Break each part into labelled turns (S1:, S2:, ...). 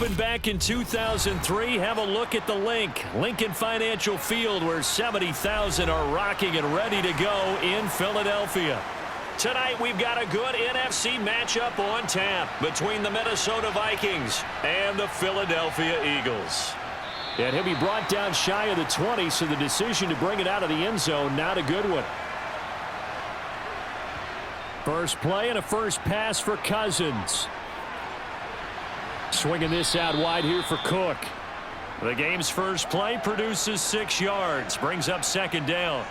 S1: opened back in 2003. Have a look at the Lincoln Financial Field, where 70,000 are rocking and ready to go in Philadelphia. Tonight, we've got a good NFC matchup on tap between the Minnesota Vikings and the Philadelphia Eagles. And he'll be brought down shy of the 20, so the decision to bring it out of the end zone, not a good one. First play and a first pass for Cousins. Swinging this out wide here for Cook. The game's first play produces 6 yards, brings up second down.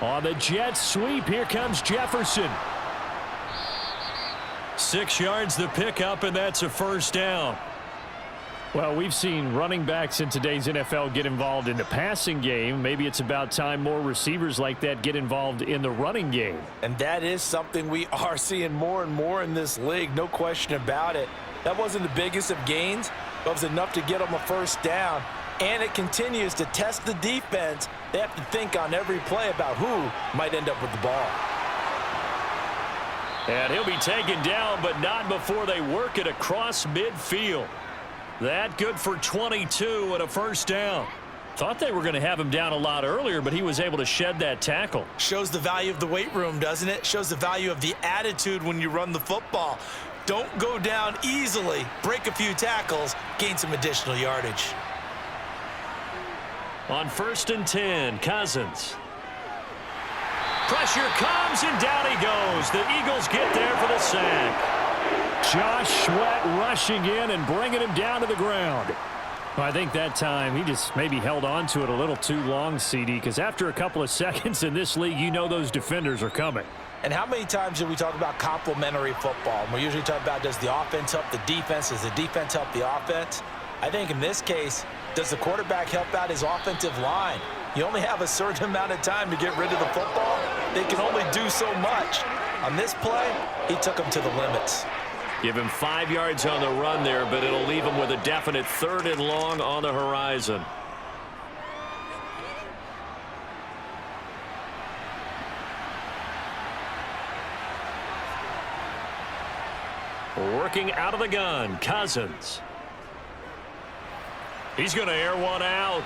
S1: On the jet sweep, here comes Jefferson. 6 yards the pickup, and that's a first down. Well, we've seen running backs in today's NFL get involved in the passing game. Maybe it's about time more receivers like that get involved in the running game.
S2: And that is something we are seeing more and more in this league, no question about it. That wasn't the biggest of gains, but it was enough to get them a first down. And it continues to test the defense. They have to think on every play about who might end up with the ball.
S1: And he'll be taken down, but not before they work it across midfield. That good for 22 and a first down. Thought they were going to have him down a lot earlier, but he was able to shed that tackle.
S2: Shows the value of the weight room, doesn't it? Shows the value of the attitude when you run the football. Don't go down easily. Break a few tackles, gain some additional yardage.
S1: On 1st and 10, Cousins. Pressure comes, and down he goes. The Eagles get there for the sack. Josh Sweat rushing in and bringing him down to the ground. Well, I think that time he just maybe held on to it a little too long, CD, because after a couple of seconds in this league, you know those defenders are coming.
S2: And how many times do we talk about complementary football? We usually talk about, does the offense help the defense? Does the defense help the offense? I think in this case, does the quarterback help out his offensive line? You only have a certain amount of time to get rid of the football. They can only do so much. On this play, he took them to the limits.
S1: Give him 5 yards on the run there, but it'll leave him with a definite 3rd and long on the horizon. Working out of the gun, Cousins. He's going to air one out.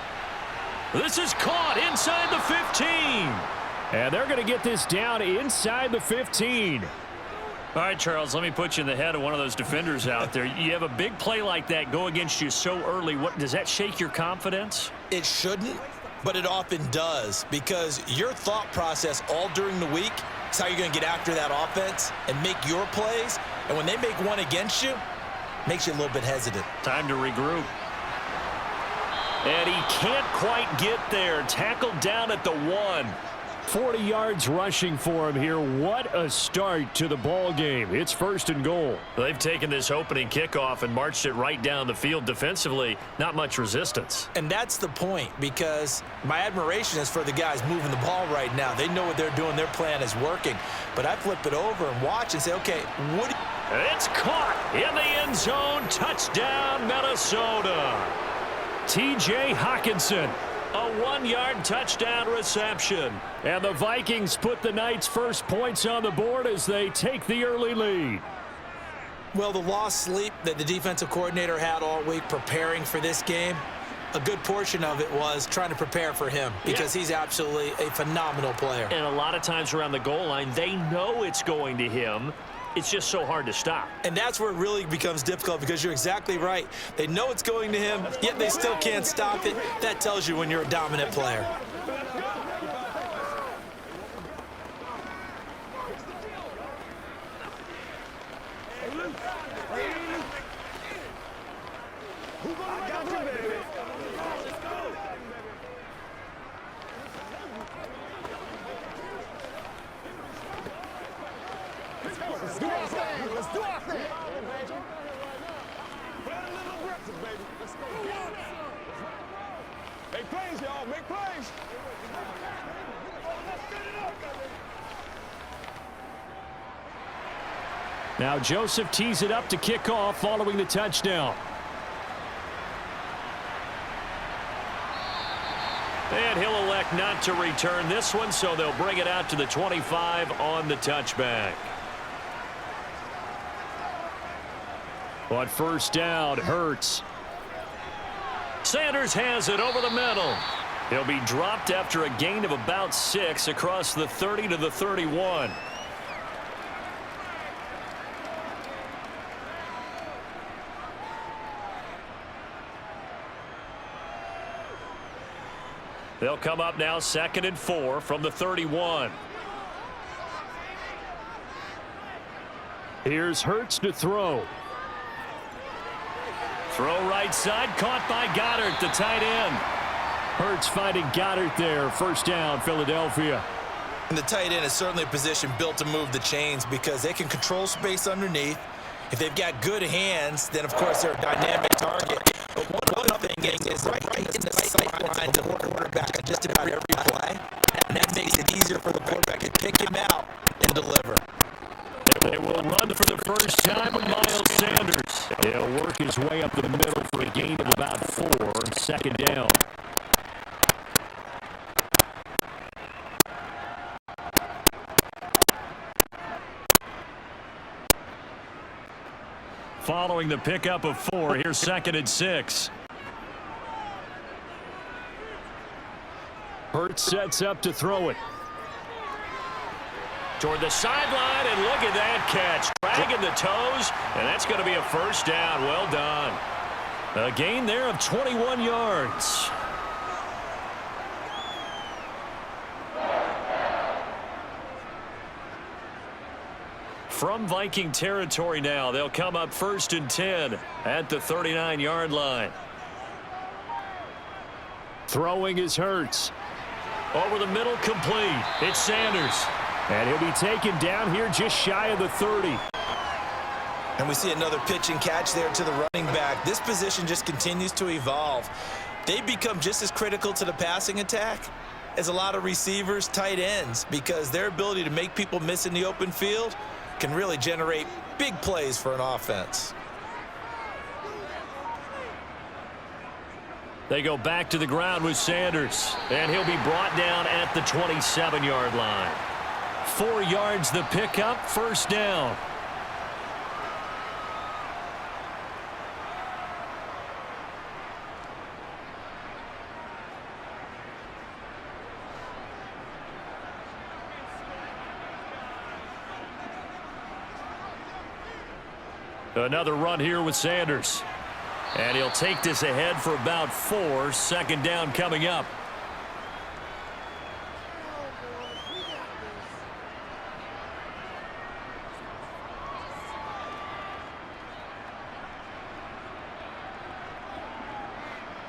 S1: This is caught inside the 15. And they're going to get this down inside the 15. All right, Charles, let me put you in the head of one of those defenders out there. You have a big play like that go against you so early. What does that shake your confidence?
S2: It shouldn't, but it often does, because your thought process all during the week is how you're going to get after that offense and make your plays. And when they make one against you, it makes you a little bit hesitant.
S1: Time to regroup. And he can't quite get there. Tackled down at the 1. 40 yards rushing for him here. What a start to the ball game. It's 1st and goal. They've taken this opening kickoff and marched it right down the field defensively. Not much resistance.
S2: And that's the point, because my admiration is for the guys moving the ball right now. They know what they're doing. Their plan is working. But I flip it over and watch and say, okay, what?
S1: It's caught in the end zone. Touchdown, Minnesota. T.J. Hockenson, a 1-yard touchdown reception. And the Vikings put the night's first points on the board as they take the early lead.
S2: Well, the lost sleep that the defensive coordinator had all week preparing for this game, a good portion of it was trying to prepare for him, because he's absolutely a phenomenal player.
S1: And a lot of times around the goal line, they know it's going to him. It's just so hard to stop.
S2: And that's where it really becomes difficult, because you're exactly right. They know it's going to him, yet they still can't stop it. That tells you when you're a dominant player.
S3: Let's do our thing. Make plays, y'all. Make plays.
S1: Now Joseph tees it up to kick off following the touchdown. And he'll elect not to return this one, so they'll bring it out to the 25 on the touchback. On first down, Hurts. Sanders has it over the middle. He'll be dropped after a gain of about 6 across the 30 to the 31. They'll come up now 2nd and 4 from the 31. Here's Hurts to throw. Throw right side, caught by Goddard, the tight end. Hurts finding Goddard there. First down, Philadelphia.
S2: And the tight end is certainly a position built to move the chains because they can control space underneath. If they've got good hands, then, of course, they're a dynamic target. But one other thing is right in the sight line of the quarterback on just about every play. And that makes it easier for the quarterback to pick him out and deliver.
S1: They will run for the first time with Miles Sanders. He'll work his way up the middle for a gain of about 4. 2nd down. Following the pickup of 4, here's 2nd and 6. Hurts sets up to throw it. Toward the sideline, and look at that catch. Dragging the toes, and that's going to be a first down. Well done. A gain there of 21 yards. From Viking territory now, they'll come up 1st and 10 at the 39-yard line. Throwing is Hurts. Over the middle, complete. It's Sanders. And he'll be taken down here just shy of the 30.
S2: And we see another pitch and catch there to the running back. This position just continues to evolve. They become just as critical to the passing attack as a lot of receivers, tight ends, because their ability to make people miss in the open field can really generate big plays for an offense.
S1: They go back to the ground with Sanders, and he'll be brought down at the 27-yard line. 4 yards the pickup, first down. Another run here with Sanders. And he'll take this ahead for about 4. 2nd down coming up.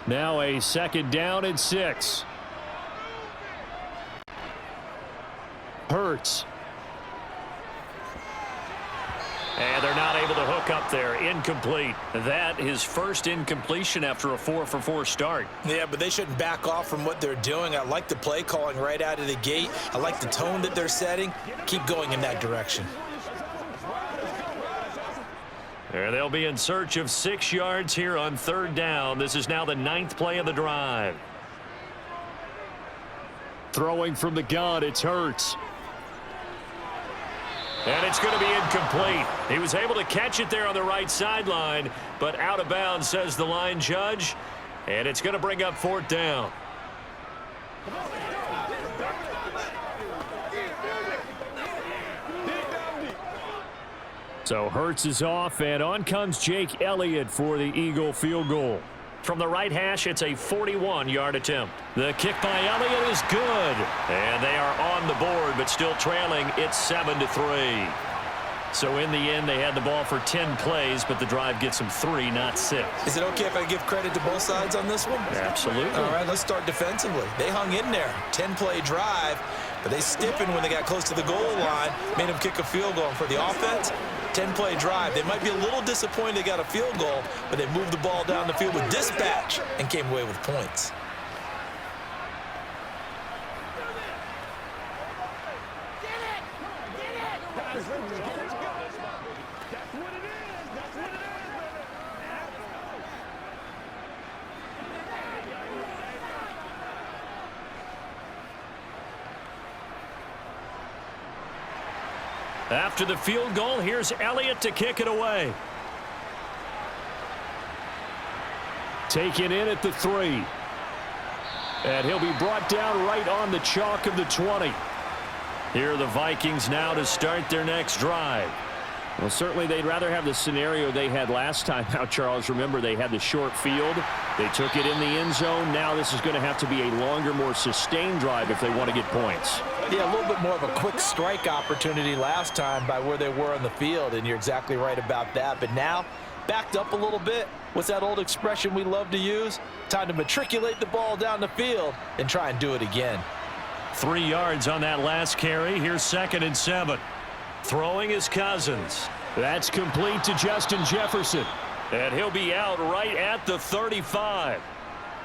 S1: Now a 2nd down and 6. Hurts. And they're not able to hook up there. Incomplete. That his first incompletion after a 4-for-4 start.
S2: Yeah, but they shouldn't back off from what they're doing. I like the play calling right out of the gate. I like the tone that they're setting. Keep going in that direction.
S1: And they'll be in search of 6 yards here on 3rd down. This is now the 9th play of the drive. Throwing from the gun, it's Hurts. And it's going to be incomplete. He was able to catch it there on the right sideline, but out of bounds, says the line judge. And it's going to bring up 4th down. So Hurts is off, and on comes Jake Elliott for the Eagle field goal. From the right hash, it's a 41-yard attempt. The kick by Elliott is good. And they are on the board, but still trailing. It's 7-3. So in the end, they had the ball for 10 plays, but the drive gets them 3, not 6.
S2: Is it okay if I give credit to both sides on this one?
S1: Absolutely.
S2: All right, let's start defensively. They hung in there. 10-play drive, but they stiffened when they got close to the goal line, made them kick a field goal. And for the offense, 10-play drive. They might be a little disappointed they got a field goal, but they moved the ball down the field with dispatch and came away with points.
S1: After the field goal, here's Elliott to kick it away. Taken in at the 3. And he'll be brought down right on the chalk of the 20. Here are the Vikings now to start their next drive.
S4: Well, certainly they'd rather have the scenario they had last time out, Charles. Remember, they had the short field. They took it in the end zone. Now this is going to have to be a longer, more sustained drive if they want to get points.
S2: Yeah, a little bit more of a quick strike opportunity last time by where they were on the field, and you're exactly right about that. But now, backed up a little bit. What's that old expression we love to use? Time to matriculate the ball down the field and try and do it again.
S1: 3 yards on that last carry. Here's 2nd and 7. Throwing is Cousins.
S4: That's complete to Justin Jefferson.
S1: And he'll be out right at the 35.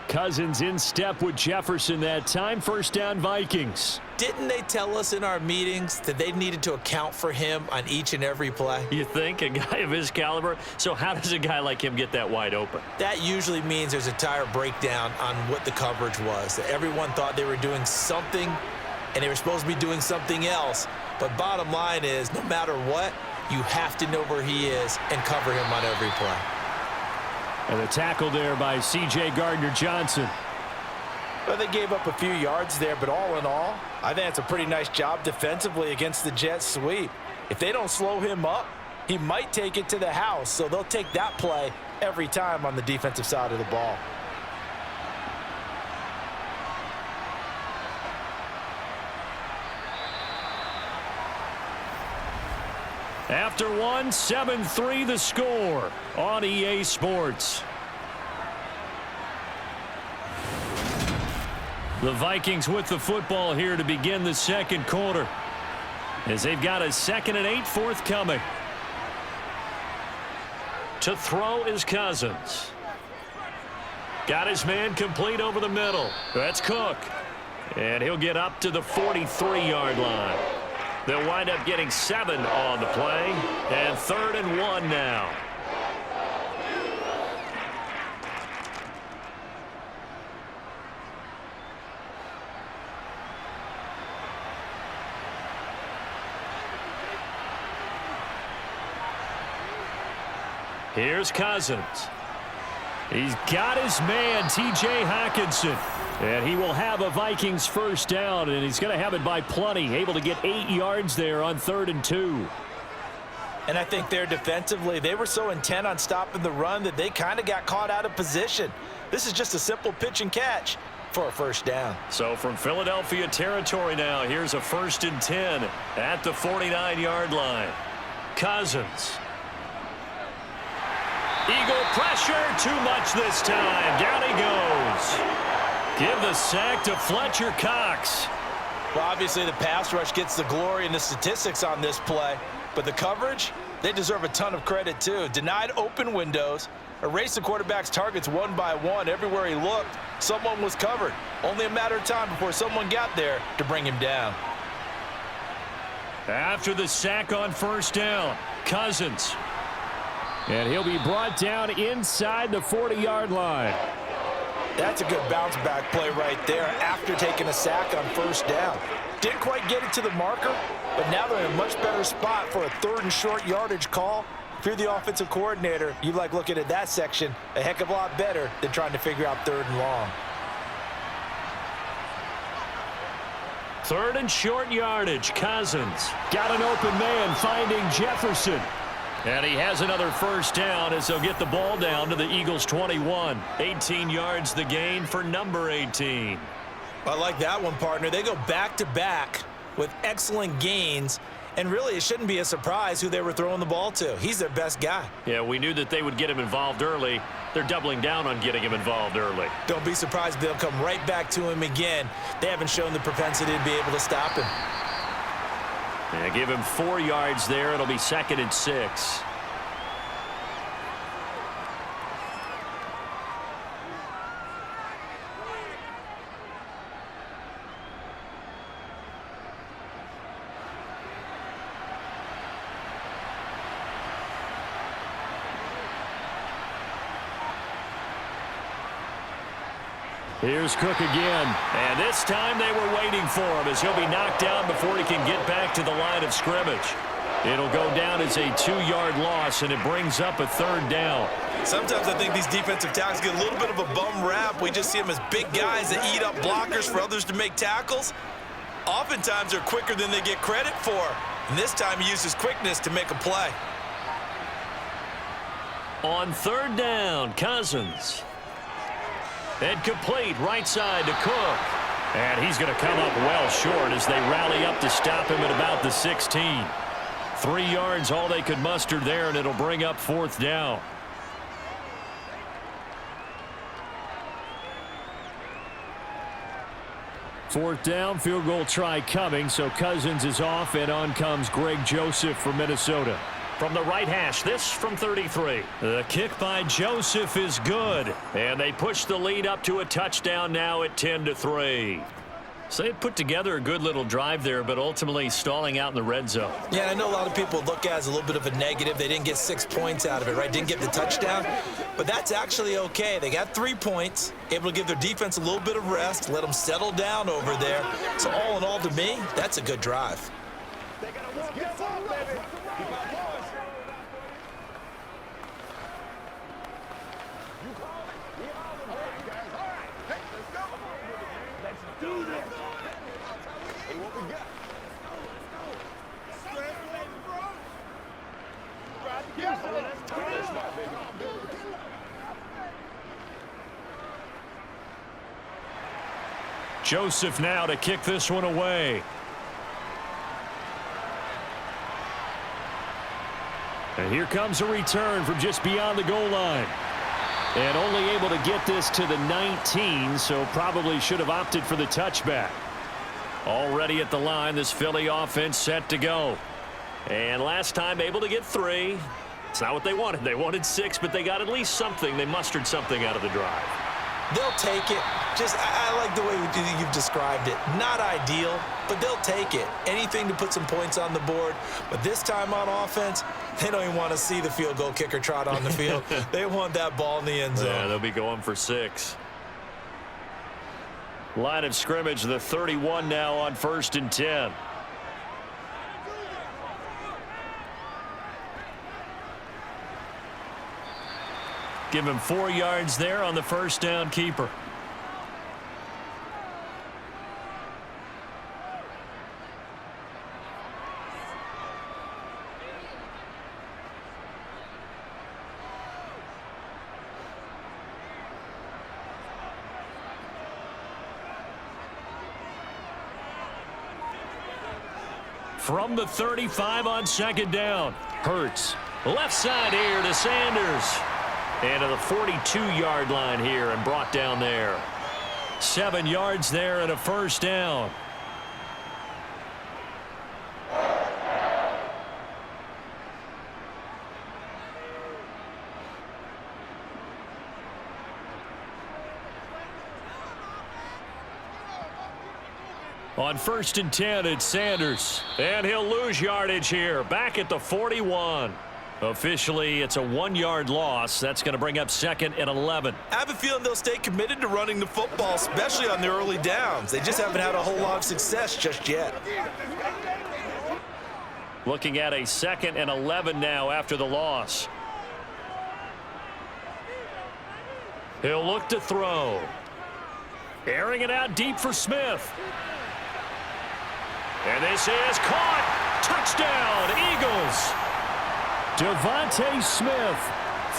S4: Cousins in step with Jefferson that time. First down, Vikings.
S2: Didn't they tell us in our meetings that they needed to account for him on each and every play?
S1: You think? A guy of his caliber? So how does a guy like him get that wide open?
S2: That usually means there's a entire breakdown on what the coverage was. That everyone thought they were doing something, and they were supposed to be doing something else. But bottom line is, no matter what, you have to know where he is and cover him on every play.
S4: And a tackle there by C.J. Gardner-Johnson.
S2: Well, they gave up a few yards there, but all in all, I think it's a pretty nice job defensively against the jet sweep. If they don't slow him up, he might take it to the house, so they'll take that play every time on the defensive side of the ball.
S1: After one, 7-3 the score on EA Sports. The Vikings with the football here to begin the second quarter, as they've got a 2nd and 8 forthcoming. To throw is Cousins. Got his man complete over the middle. That's Cook. And he'll get up to the 43-yard line. They'll wind up getting 7 on the play. And 3rd and 1 now. Here's Cousins. He's got his man, T.J. Hockenson. And he will have a Vikings first down, and he's going to have it by plenty. Able to get 8 yards there on 3rd and 2.
S2: And I think there defensively, they were so intent on stopping the run that they kind of got caught out of position. This is just a simple pitch and catch for a first down.
S1: So from Philadelphia territory now, here's a 1st and 10 at the 49-yard line. Cousins. Eagle pressure, too much this time. Down he goes. Give the sack to Fletcher Cox.
S2: Well, obviously the pass rush gets the glory and the statistics on this play, but the coverage, they deserve a ton of credit too. Denied open windows, erased the quarterback's targets one by one. Everywhere he looked, someone was covered. Only a matter of time before someone got there to bring him down.
S1: After the sack on first down, Cousins.
S4: And he'll be brought down inside the 40-yard line.
S2: That's a good bounce back play right there after taking a sack on first down. Didn't quite get it to the marker, but now they're in a much better spot for a 3rd and short yardage call. If you're the offensive coordinator, you like looking at that section a heck of a lot better than trying to figure out 3rd and long.
S1: 3rd and short yardage. Cousins got an open man finding Jefferson. And he has another first down as they'll get the ball down to the Eagles' 21. 18 yards the gain for number 18.
S2: I like that one, partner. They go back-to-back with excellent gains, and really it shouldn't be a surprise who they were throwing the ball to. He's their best guy.
S1: Yeah, we knew that they would get him involved early. They're doubling down on getting him involved early.
S2: Don't be surprised if they'll come right back to him again. They haven't shown the propensity to be able to stop him.
S1: Yeah, give him 4 yards there. It'll be 2nd and 6. Here's Cook again. And this time they were waiting for him as he'll be knocked down before he can get back to the line of scrimmage. It'll go down as a 2-yard loss, and it brings up a 3rd down.
S2: Sometimes I think these defensive tackles get a little bit of a bum rap. We just see them as big guys that eat up blockers for others to make tackles. Oftentimes, they're quicker than they get credit for. And this time, he uses quickness to make a play.
S1: On 3rd down, Cousins. And complete, right side to Cook. And he's going to come up well short as they rally up to stop him at about the 16. 3 yards, all they could muster there, and it'll bring up 4th down. Fourth down, field goal try coming, so Cousins is off, and on comes Greg Joseph for Minnesota. From the right hash, this from 33. The kick by Joseph is good, and they push the lead up to a touchdown now at 10-3. So they put together a good little drive there, but ultimately stalling out in the red zone.
S2: Yeah, I know a lot of people look at it as a little bit of a negative. They didn't get 6 points out of it, right? Didn't get the touchdown. But that's actually okay. They got 3 points, able to give their defense a little bit of rest, let them settle down over there. So all in all, to me, that's a good drive.
S3: They got to walk this off, baby. Keep our boys. You call it. We all the right, guys. All right. Hey, let's go. Let's do this. Hey, what we got? Straight away, bro. Right together. Let's do this now, baby.
S1: Joseph now to kick this one away. And here comes a return from just beyond the goal line. And only able to get this to the 19, so probably should have opted for the touchback. Already at the line, this Philly offense set to go. And last time able to get 3. It's not what they wanted. They wanted 6, but they got at least something. They mustered something out of the drive.
S2: They'll take it. Just, I like the way you've described it. Not ideal, but they'll take it. Anything to put some points on the board. But this time on offense, they don't even want to see the field goal kicker trot on the field. They want that ball in the end zone.
S1: Yeah, they'll be going for 6. Line of scrimmage, the 31 now on 1st and 10. Give him 4 yards there on the first down keeper. From the 35 on 2nd down. Hurts. Left side here to Sanders. And to the 42-yard line here and brought down there. 7 yards there and a first down. On 1st and 10, it's Sanders. And he'll lose yardage here. Back at the 41. Officially, it's a 1-yard loss. That's going to bring up 2nd and 11.
S2: I have a feeling they'll stay committed to running the football, especially on the early downs. They just haven't had a whole lot of success just yet.
S1: Looking at a 2nd and 11 now after the loss. He'll look to throw. Airing it out deep for Smith. And this is caught. Touchdown, Eagles. Devontae Smith,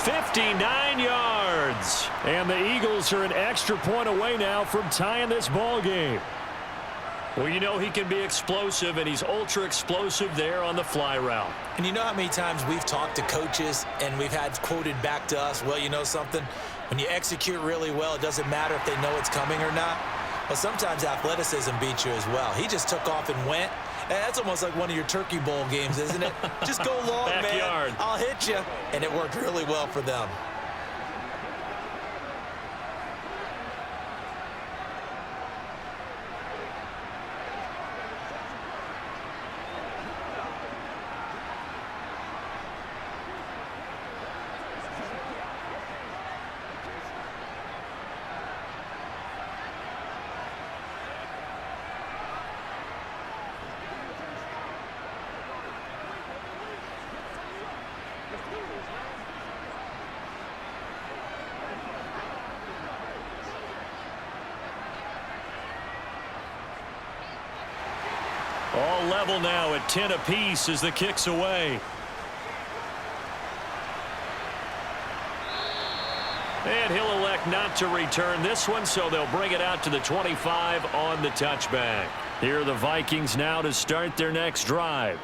S1: 59 yards. And the Eagles are an extra point away now from tying this ball game. Well, you know he can be explosive, and he's ultra explosive there on the fly route.
S2: And you know how many times we've talked to coaches and we've had quoted back to us, well, you know something? When you execute really well, it doesn't matter if they know it's coming or not. Well, sometimes athleticism beats you as well. He just took off and went. And that's almost like one of your Turkey Bowl games, isn't it? Just go long,
S1: Backyard.
S2: man. I'll hit you. And it worked really well for them.
S1: All level now at 10 apiece as the kick's away. And he'll elect not to return this one, so they'll bring it out to the 25 on the touchback. Here are the Vikings now to start their next drive.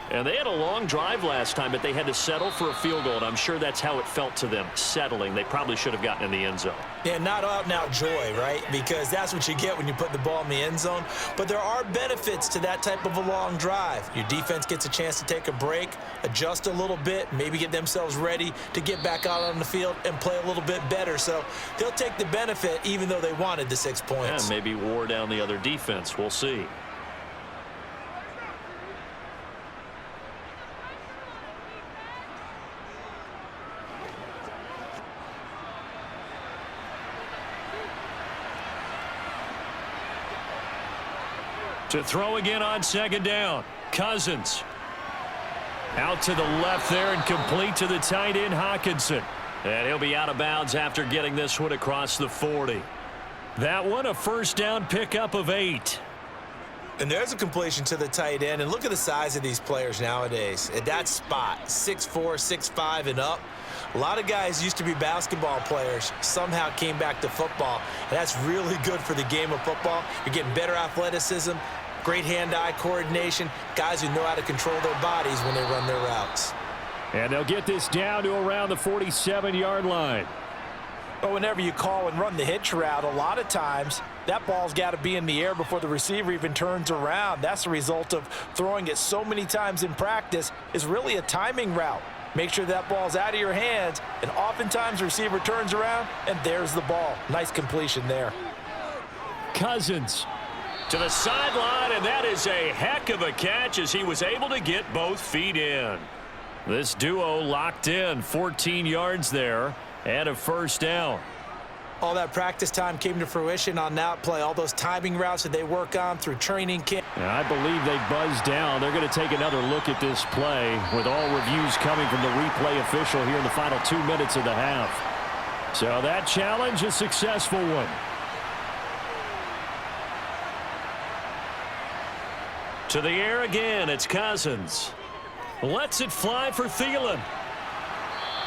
S1: And they had a long drive last time, but they had to settle for a field goal, and I'm sure that's how it felt to them, settling. They probably should have gotten in the end zone.
S2: Yeah, not out and out joy, right? Because that's what you get when you put the ball in the end zone. But there are benefits to that type of a long drive. Your defense gets a chance to take a break, adjust a little bit, maybe get themselves ready to get back out on the field and play a little bit better. So they'll take the benefit even though they wanted the 6 points.
S1: And maybe wore down the other defense. We'll see. To throw again on second down. Cousins. Out to the left there and complete to the tight end, Hockenson. And he'll be out of bounds after getting this one across the 40. That one a first down pickup of 8.
S2: And there's a completion to the tight end. And look at the size of these players nowadays. At that spot, 6'4", 6'5", and up. A lot of guys used to be basketball players, somehow came back to football. And that's really good for the game of football. You're getting better athleticism, great hand-eye coordination, guys who know how to control their bodies when they run their routes.
S4: And they'll get this down to around the 47-yard line.
S2: But whenever you call and run the hitch route, a lot of times that ball's got to be in the air before the receiver even turns around. That's the result of throwing it so many times in practice. Is really a timing route. Make sure that ball's out of your hands, and oftentimes the receiver turns around, and there's the ball. Nice completion there.
S4: Cousins.
S1: To the sideline, and that is a heck of a catch as he was able to get both feet in. This duo locked in, 14 yards there, and a first down.
S2: All that practice time came to fruition on that play. All those timing routes that they work on through training camp.
S4: And I believe they buzzed down. They're going to take another look at this play with all reviews coming from the replay official here in the final 2 minutes of the half. So that challenge, a successful one.
S1: To the air again, it's Cousins. Lets it fly for Thielen.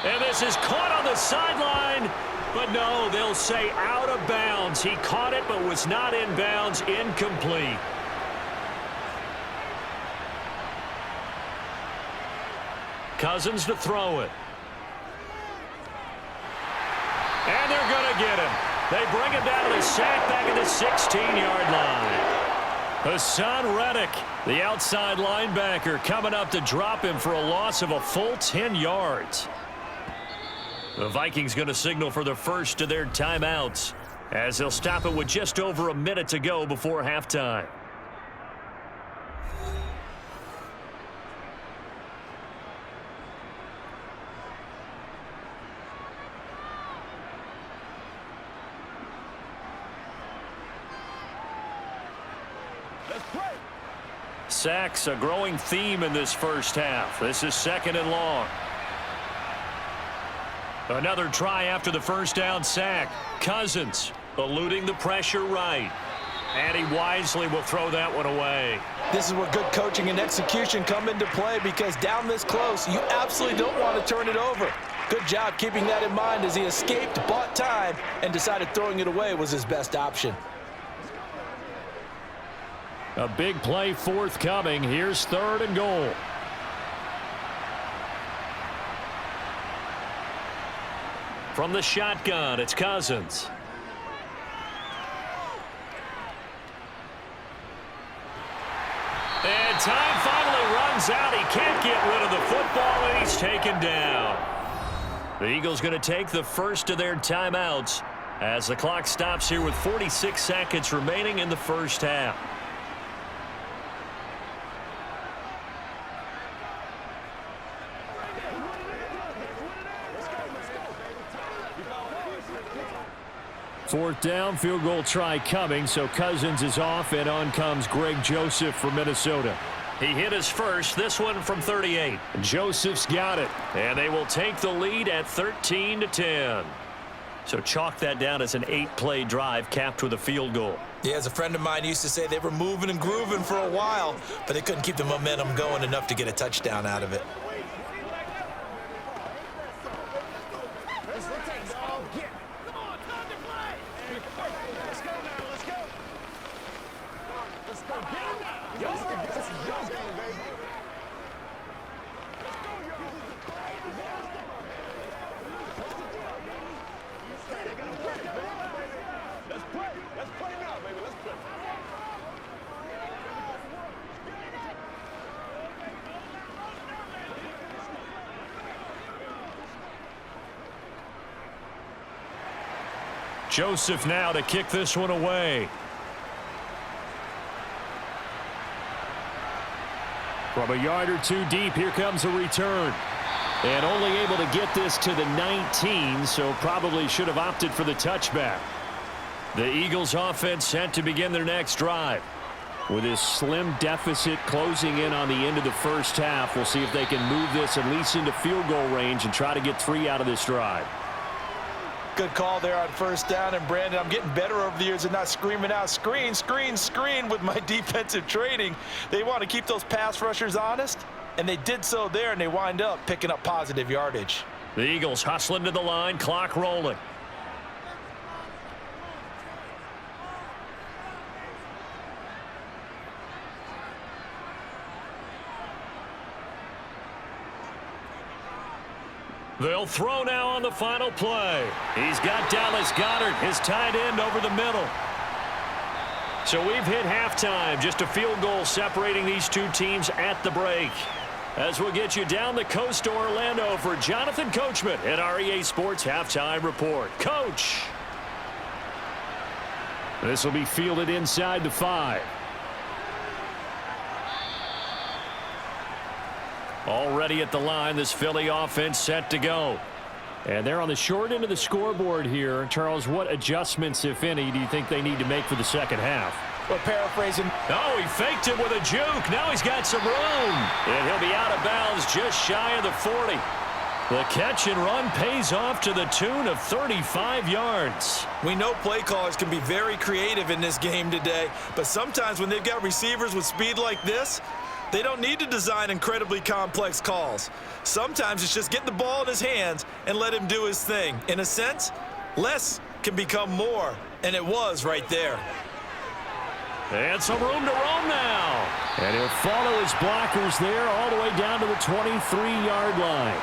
S1: And this is caught on the sideline. But no, they'll say out of bounds. He caught it but was not in bounds. Incomplete. Cousins to throw it. And they're going to get him. They bring him down to the sack back at the 16-yard line. Hassan Reddick, the outside linebacker, coming up to drop him for a loss of a full 10 yards. The Vikings going to signal for the first of their timeouts as they'll stop it with just over a minute to go before halftime. Sacks, a growing theme in this first half. This is 2nd and long. Another try after the first down sack. Cousins eluding the pressure right. And he wisely will throw that one away.
S2: This is where good coaching and execution come into play, because down this close, you absolutely don't want to turn it over. Good job keeping that in mind as he escaped, bought time, and decided throwing it away was his best option.
S4: A big play forthcoming. Here's 3rd and goal.
S1: From the shotgun, it's Cousins. And time finally runs out. He can't get rid of the football, and he's taken down. The Eagles going to take the first of their timeouts as the clock stops here with 46 seconds remaining in the first half.
S4: Fourth down, field goal try coming, so Cousins is off, and on comes Greg Joseph from Minnesota.
S1: He hit his first, this one from 38.
S4: Joseph's got it.
S1: And they will take the lead at 13-10. So chalk that down as an 8-play drive capped with a field goal.
S2: Yeah, as a friend of mine used to say, they were moving and grooving for a while, but they couldn't keep the momentum going enough to get a touchdown out of it.
S1: Joseph now to kick this one away. From a yard or two deep, here comes a return. And only able to get this to the 19, so probably should have opted for the touchback. The Eagles offense set to begin their next drive. With this slim deficit closing in on the end of the first half, we'll see if they can move this at least into field goal range and try to get 3 out of this drive.
S2: Good call there on first down, and Brandon, I'm getting better over the years and not screaming out screen, screen, screen with my defensive training. They want to keep those pass rushers honest, and they did so there, and they wind up picking up positive yardage.
S1: The Eagles hustling to the line, clock rolling. They'll throw now on the final play. He's got Dallas Goedert, his tight end, over the middle. So we've hit halftime. Just a field goal separating these two teams at the break. As we'll get you down the coast to Orlando for Jonathan Coachman at REA Sports Halftime Report. Coach. This will be fielded inside the 5. Already at the line, this Philly offense set to go. And they're on the short end of the scoreboard here. Charles, what adjustments, if any, do you think they need to make for the second half?
S2: Well, paraphrasing.
S1: Oh, he faked it with a juke. Now he's got some room. And he'll be out of bounds just shy of the 40. The catch and run pays off to the tune of 35 yards.
S2: We know play callers can be very creative in this game today, but sometimes when they've got receivers with speed like this, they don't need to design incredibly complex calls. Sometimes it's just get the ball in his hands and let him do his thing. In a sense, less can become more, and it was right there.
S1: And some room to roam now. And he'll follow his blockers there all the way down to the 23-yard line.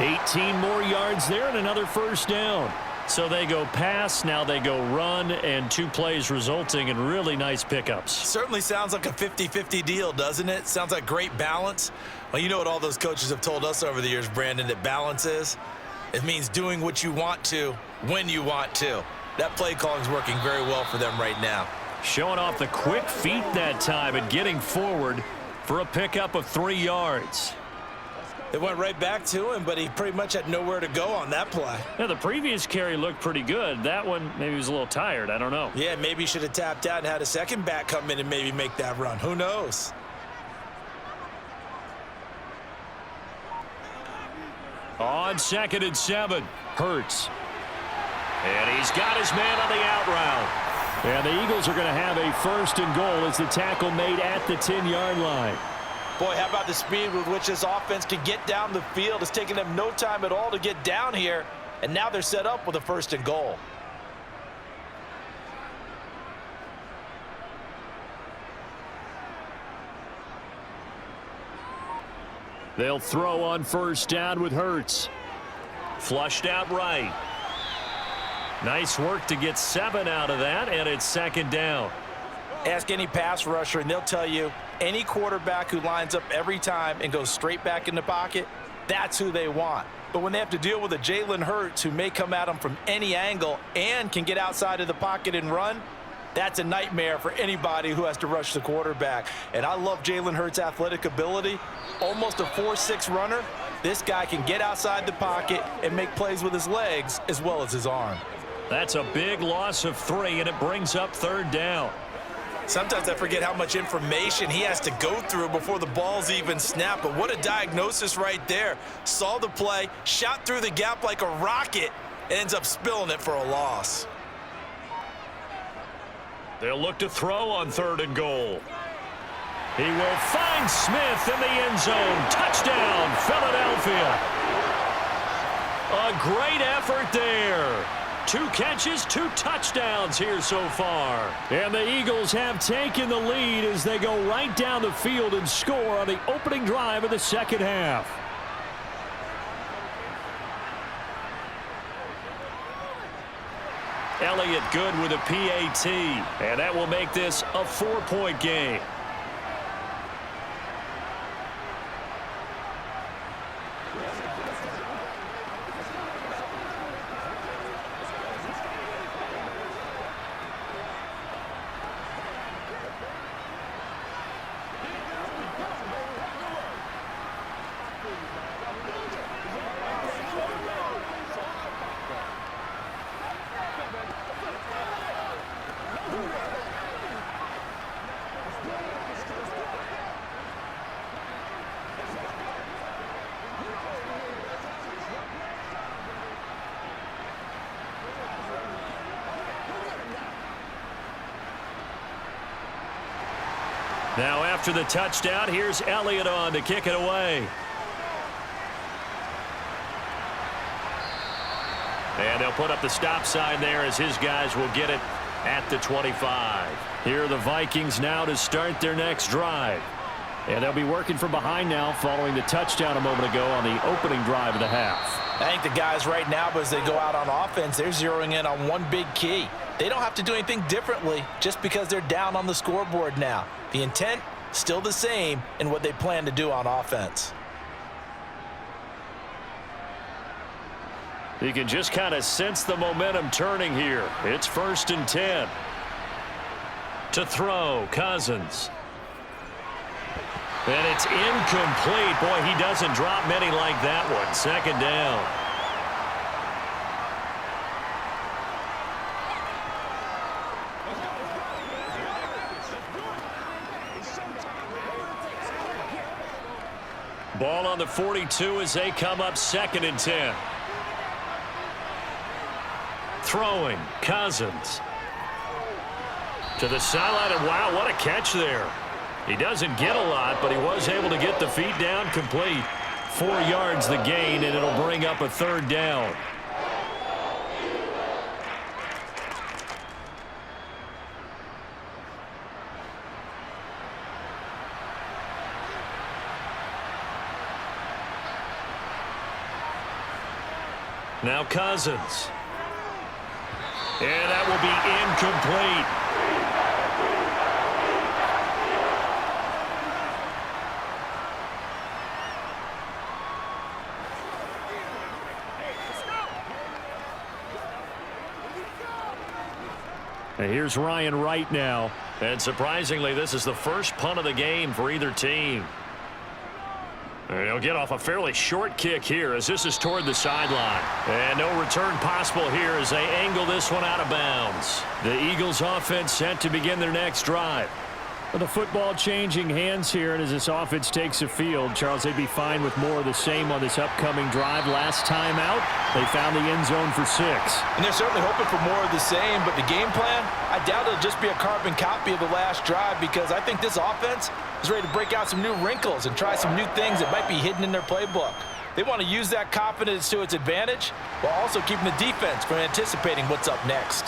S1: 18 more yards there and another first down. So they go pass, now they go run, and 2 plays resulting in really nice pickups.
S2: Certainly sounds like a 50-50 deal, doesn't it? Sounds like great balance. Well, you know what all those coaches have told us over the years, Brandon, that balance is? It means doing what you want to when you want to. That play calling is working very well for them right now.
S1: Showing off the quick feet that time and getting forward for a pickup of 3 yards.
S2: It went right back to him, but he pretty much had nowhere to go on that play.
S1: Yeah, the previous carry looked pretty good. That one, maybe he was a little tired. I don't know.
S2: Yeah, maybe he should have tapped out and had a second back come in and maybe make that run. Who knows?
S1: On 2nd and 7, Hurts. And he's got his man on the out route. And the Eagles are going to have a 1st and goal as the tackle made at the 10-yard line.
S2: Boy, how about the speed with which this offense can get down the field? It's taken them no time at all to get down here, and now they're set up with a 1st and goal.
S1: They'll throw on 1st down with Hurts. Flushed out right. Nice work to get 7 out of that, and it's 2nd down.
S2: Ask any pass rusher, and they'll tell you any quarterback who lines up every time and goes straight back in the pocket, that's who they want. But when they have to deal with a Jalen Hurts who may come at them from any angle and can get outside of the pocket and run, that's a nightmare for anybody who has to rush the quarterback. And I love Jalen Hurts' athletic ability. Almost a 4.6 runner. This guy can get outside the pocket and make plays with his legs as well as his arm.
S1: That's a big loss of 3, and it brings up 3rd down.
S2: Sometimes I forget how much information he has to go through before the ball's even snapped. But what a diagnosis right there. Saw the play, shot through the gap like a rocket, ends up spilling it for a loss.
S1: They'll look to throw on 3rd and goal. He will find Smith in the end zone. Touchdown, Philadelphia. A great effort there. 2 catches, 2 touchdowns here so far. And the Eagles have taken the lead as they go right down the field and score on the opening drive of the second half. Elliott good with a PAT, and that will make this a 4-point game. Now after the touchdown, here's Elliott on to kick it away. And they'll put up the stop sign there as his guys will get it at the 25. Here are the Vikings now to start their next drive. And they'll be working from behind now following the touchdown a moment ago on the opening drive of the half.
S2: I think the guys right now, as they go out on offense, they're zeroing in on one big key. They don't have to do anything differently just because they're down on the scoreboard now. The intent, still the same in what they plan to do on offense.
S1: You can just kind of sense the momentum turning here. It's 1st and 10. To throw, Cousins. And it's incomplete. Boy, he doesn't drop many like that one. 2nd down. Ball on the 42 as they come up 2nd and 10. Throwing, Cousins. To the sideline, and wow, what a catch there. He doesn't get a lot, but he was able to get the feet down complete. 4 yards the gain, and it'll bring up a 3rd down. Now Cousins. And that will be incomplete. And here's Ryan Wright now. And surprisingly, this is the first punt of the game for either team. And he'll get off a fairly short kick here as this is toward the sideline. And no return possible here as they angle this one out of bounds. The Eagles offense set to begin their next drive. Well, the football changing hands here, and as this offense takes the field, Charles, they'd be fine with more of the same on this upcoming drive. Last time out, they found the end zone for 6.
S2: And they're certainly hoping for more of the same, but the game plan, I doubt it'll just be a carbon copy of the last drive because I think this offense is ready to break out some new wrinkles and try some new things that might be hidden in their playbook. They want to use that confidence to its advantage while also keeping the defense from anticipating what's up next.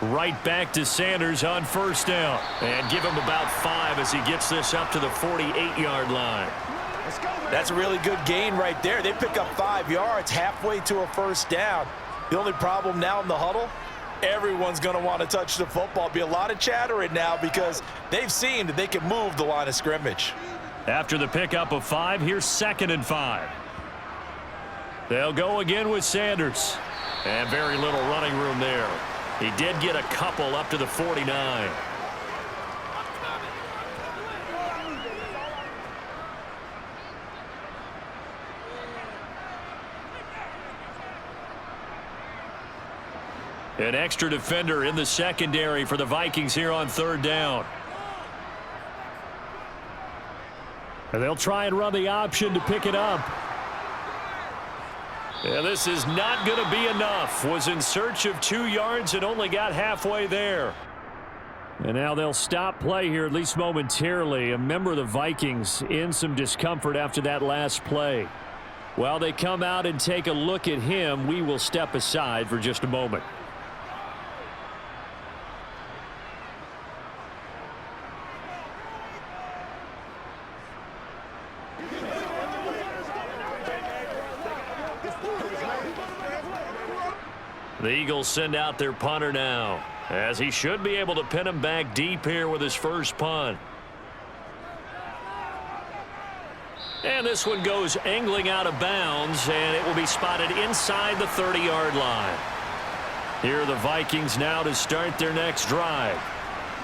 S1: Right back to Sanders on 1st down. And give him about 5 as he gets this up to the 48-yard line.
S2: That's a really good gain right there. They pick up 5 yards halfway to a 1st down. The only problem now in the huddle, everyone's going to want to touch the football. Be a lot of chattering now because they've seen that they can move the line of scrimmage.
S1: After the pickup of 5, here's 2nd and 5. They'll go again with Sanders. And very little running room there. He did get a couple up to the 49. An extra defender in the secondary for the Vikings here on 3rd down. And they'll try and run the option to pick it up. Yeah, this is not going to be enough. Was in search of 2 yards and only got halfway there.
S4: And now they'll stop play here, at least momentarily. A member of the Vikings in some discomfort after that last play. While they come out and take a look at him, we will step aside for just a moment.
S1: The Eagles send out their punter now, as he should be able to pin him back deep here with his first punt. And this one goes angling out of bounds, and it will be spotted inside the 30-yard line. Here are the Vikings now to start their next drive.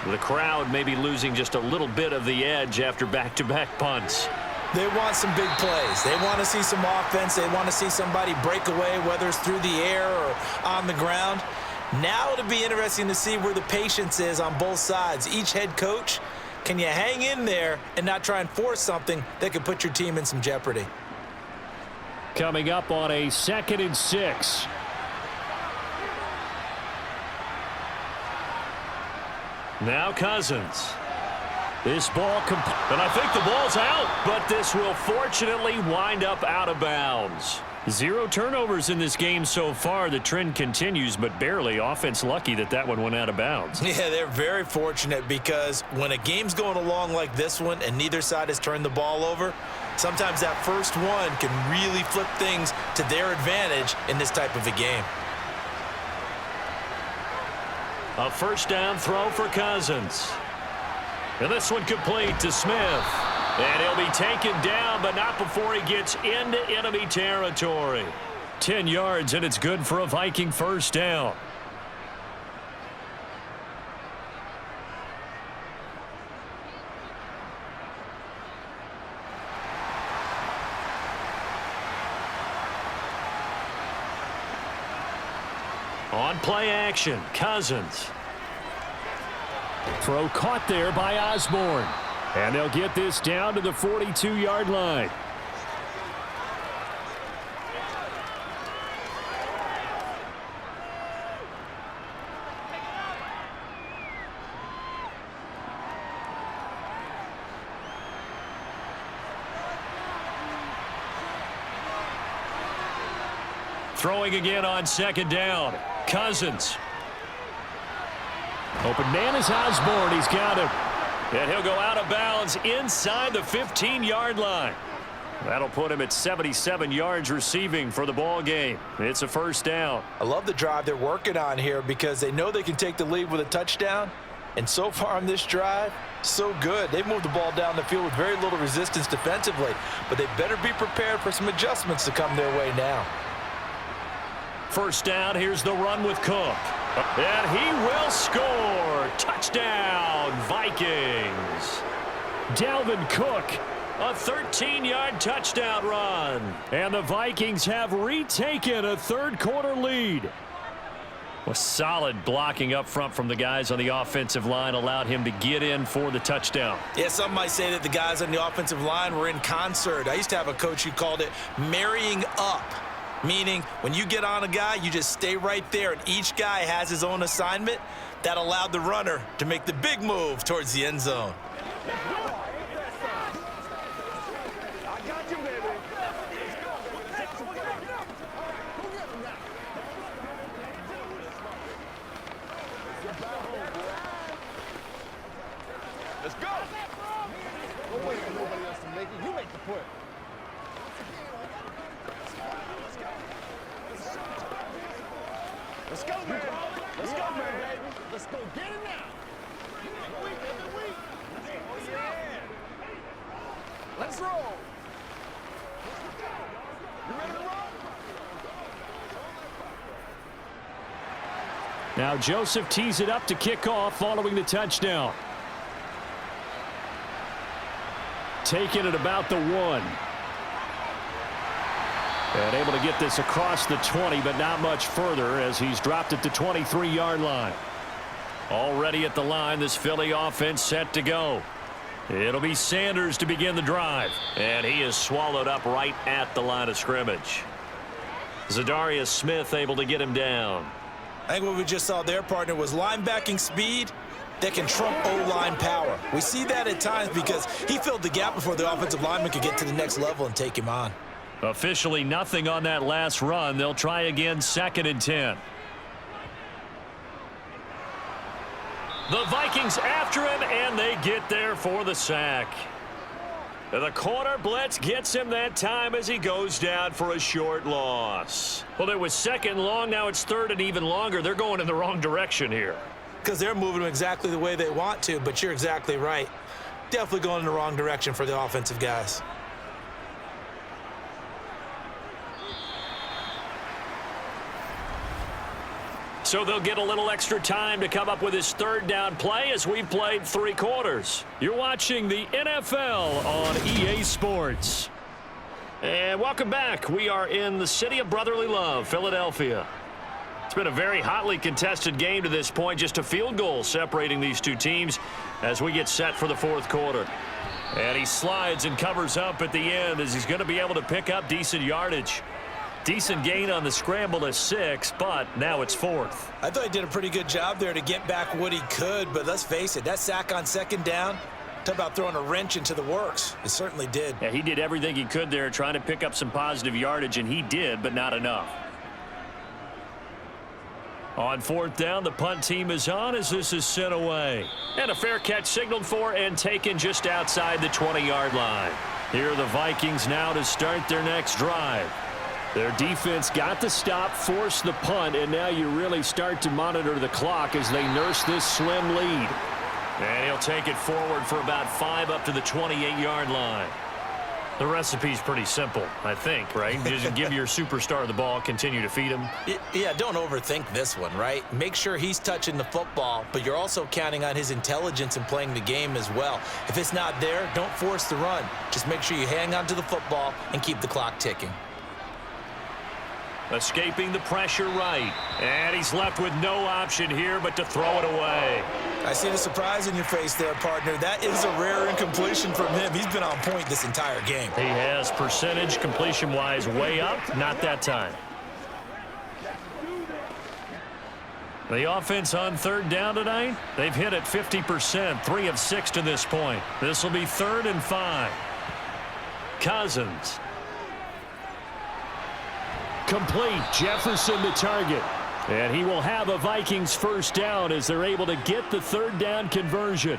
S1: The crowd may be losing just a little bit of the edge after back-to-back punts.
S2: They want some big plays. They want to see some offense. They want to see somebody break away, whether it's through the air or on the ground. Now it'll be interesting to see where the patience is on both sides. Each head coach, can you hang in there and not try and force something that could put your team in some jeopardy?
S4: Coming up on a 2nd and 6.
S1: Now Cousins. This ball, and I think the ball's out, but this will fortunately wind up out of bounds.
S4: 0 turnovers in this game so far. The trend continues, but barely. Offense lucky that one went out of bounds.
S2: Yeah, they're very fortunate because when a game's going along like this one and neither side has turned the ball over, sometimes that first one can really flip things to their advantage in this type of a game.
S1: A first down throw for Cousins. And this one complete to Smith. And he'll be taken down, but not before he gets into enemy territory.
S4: 10 yards, and it's good for a Viking first down.
S1: On play action, Cousins.
S4: Throw caught there by Osborne. And they'll get this down to the 42-yard line.
S1: Throwing again on 2nd down. Cousins.
S4: Open man is Osborne. He's got him.
S1: And he'll go out of bounds inside the 15-yard line. That'll put him at 77 yards receiving for the ball game. It's a first down.
S2: I love the drive they're working on here because they know they can take the lead with a touchdown. And so far on this drive, so good. They've moved the ball down the field with very little resistance defensively. But they better be prepared for some adjustments to come their way now.
S1: First down, here's the run with Cook. And he will score. Touchdown, Vikings.
S4: Dalvin Cook.
S1: A 13-yard touchdown run.
S4: And the Vikings have retaken a third-quarter lead.
S1: A solid blocking up front from the guys on the offensive line allowed him to get in for the touchdown.
S2: Yeah, some might say that the guys on the offensive line were in concert. I used to have a coach who called it marrying up. Meaning, when you get on a guy, you just stay right there, and each guy has his own assignment. That allowed the runner to make the big move towards the end zone.
S3: I got you, baby. Let's go. Don't wait for nobody else to make it. You make the push. Let's go, man. Let's go, man. Let's go get it now. Every week. Oh, yeah. Let's roll. You ready to roll?
S4: Now Joseph tees it up to kick off following the touchdown. Taking it about the 1. And able to get this across the 20, but not much further as he's dropped it to 23-yard line. Already at the line, this Philly offense set to go. It'll be Sanders to begin the drive.
S1: And he is swallowed up right at the line of scrimmage. Zadarius Smith able to get him down.
S2: I think what we just saw there, partner, was linebacking speed that can trump O-line power. We see that at times because he filled the gap before the offensive lineman could get to the next level and take him on.
S1: Officially nothing on that last run. They'll try again, 2nd and 10. The Vikings after him, and they get there for the sack. The corner blitz gets him that time as he goes down for a short loss. Well, it was 2nd long. Now it's 3rd and even longer. They're going in the wrong direction here.
S2: Because they're moving exactly the way they want to, but you're exactly right. Definitely going in the wrong direction for the offensive guys.
S1: So they'll get a little extra time to come up with his 3rd down play as we've played 3 quarters. You're watching the NFL on EA Sports. And welcome back. We are in the city of brotherly love, Philadelphia. It's been a very hotly contested game to this point. Just a field goal separating these two teams as we get set for the 4th quarter. And he slides and covers up at the end as he's going to be able to pick up decent yardage. Decent gain on the scramble to 6, but now it's 4th.
S2: I thought he did a pretty good job there to get back what he could, but let's face it, that sack on 2nd down, talk about throwing a wrench into the works. It certainly did.
S1: Yeah, he did everything he could there trying to pick up some positive yardage, and he did, but not enough. On 4th down, the punt team is on as this is sent away. And a fair catch signaled for and taken just outside the 20-yard line. Here are the Vikings now to start their next drive. Their defense got the stop, forced the punt, and now you really start to monitor the clock as they nurse this slim lead. And he'll take it forward for about 5 up to the 28-yard line. The recipe's pretty simple, I think, right? Just give your superstar the ball, continue to feed him.
S2: Yeah, don't overthink this one, right? Make sure he's touching the football, but you're also counting on his intelligence in playing the game as well. If it's not there, don't force the run. Just make sure you hang on to the football and keep the clock ticking.
S1: Escaping the pressure right. And he's left with no option here but to throw it away.
S2: I see the surprise in your face there, partner. That is a rare incompletion from him. He's been on point this entire game.
S1: He has percentage completion-wise way up. Not that time. The offense on 3rd down tonight, they've hit it 50%, 3 of 6 to this point. This will be 3rd and 5. Cousins. Complete. Jefferson the target. And he will have a Vikings 1st down as they're able to get the 3rd down conversion.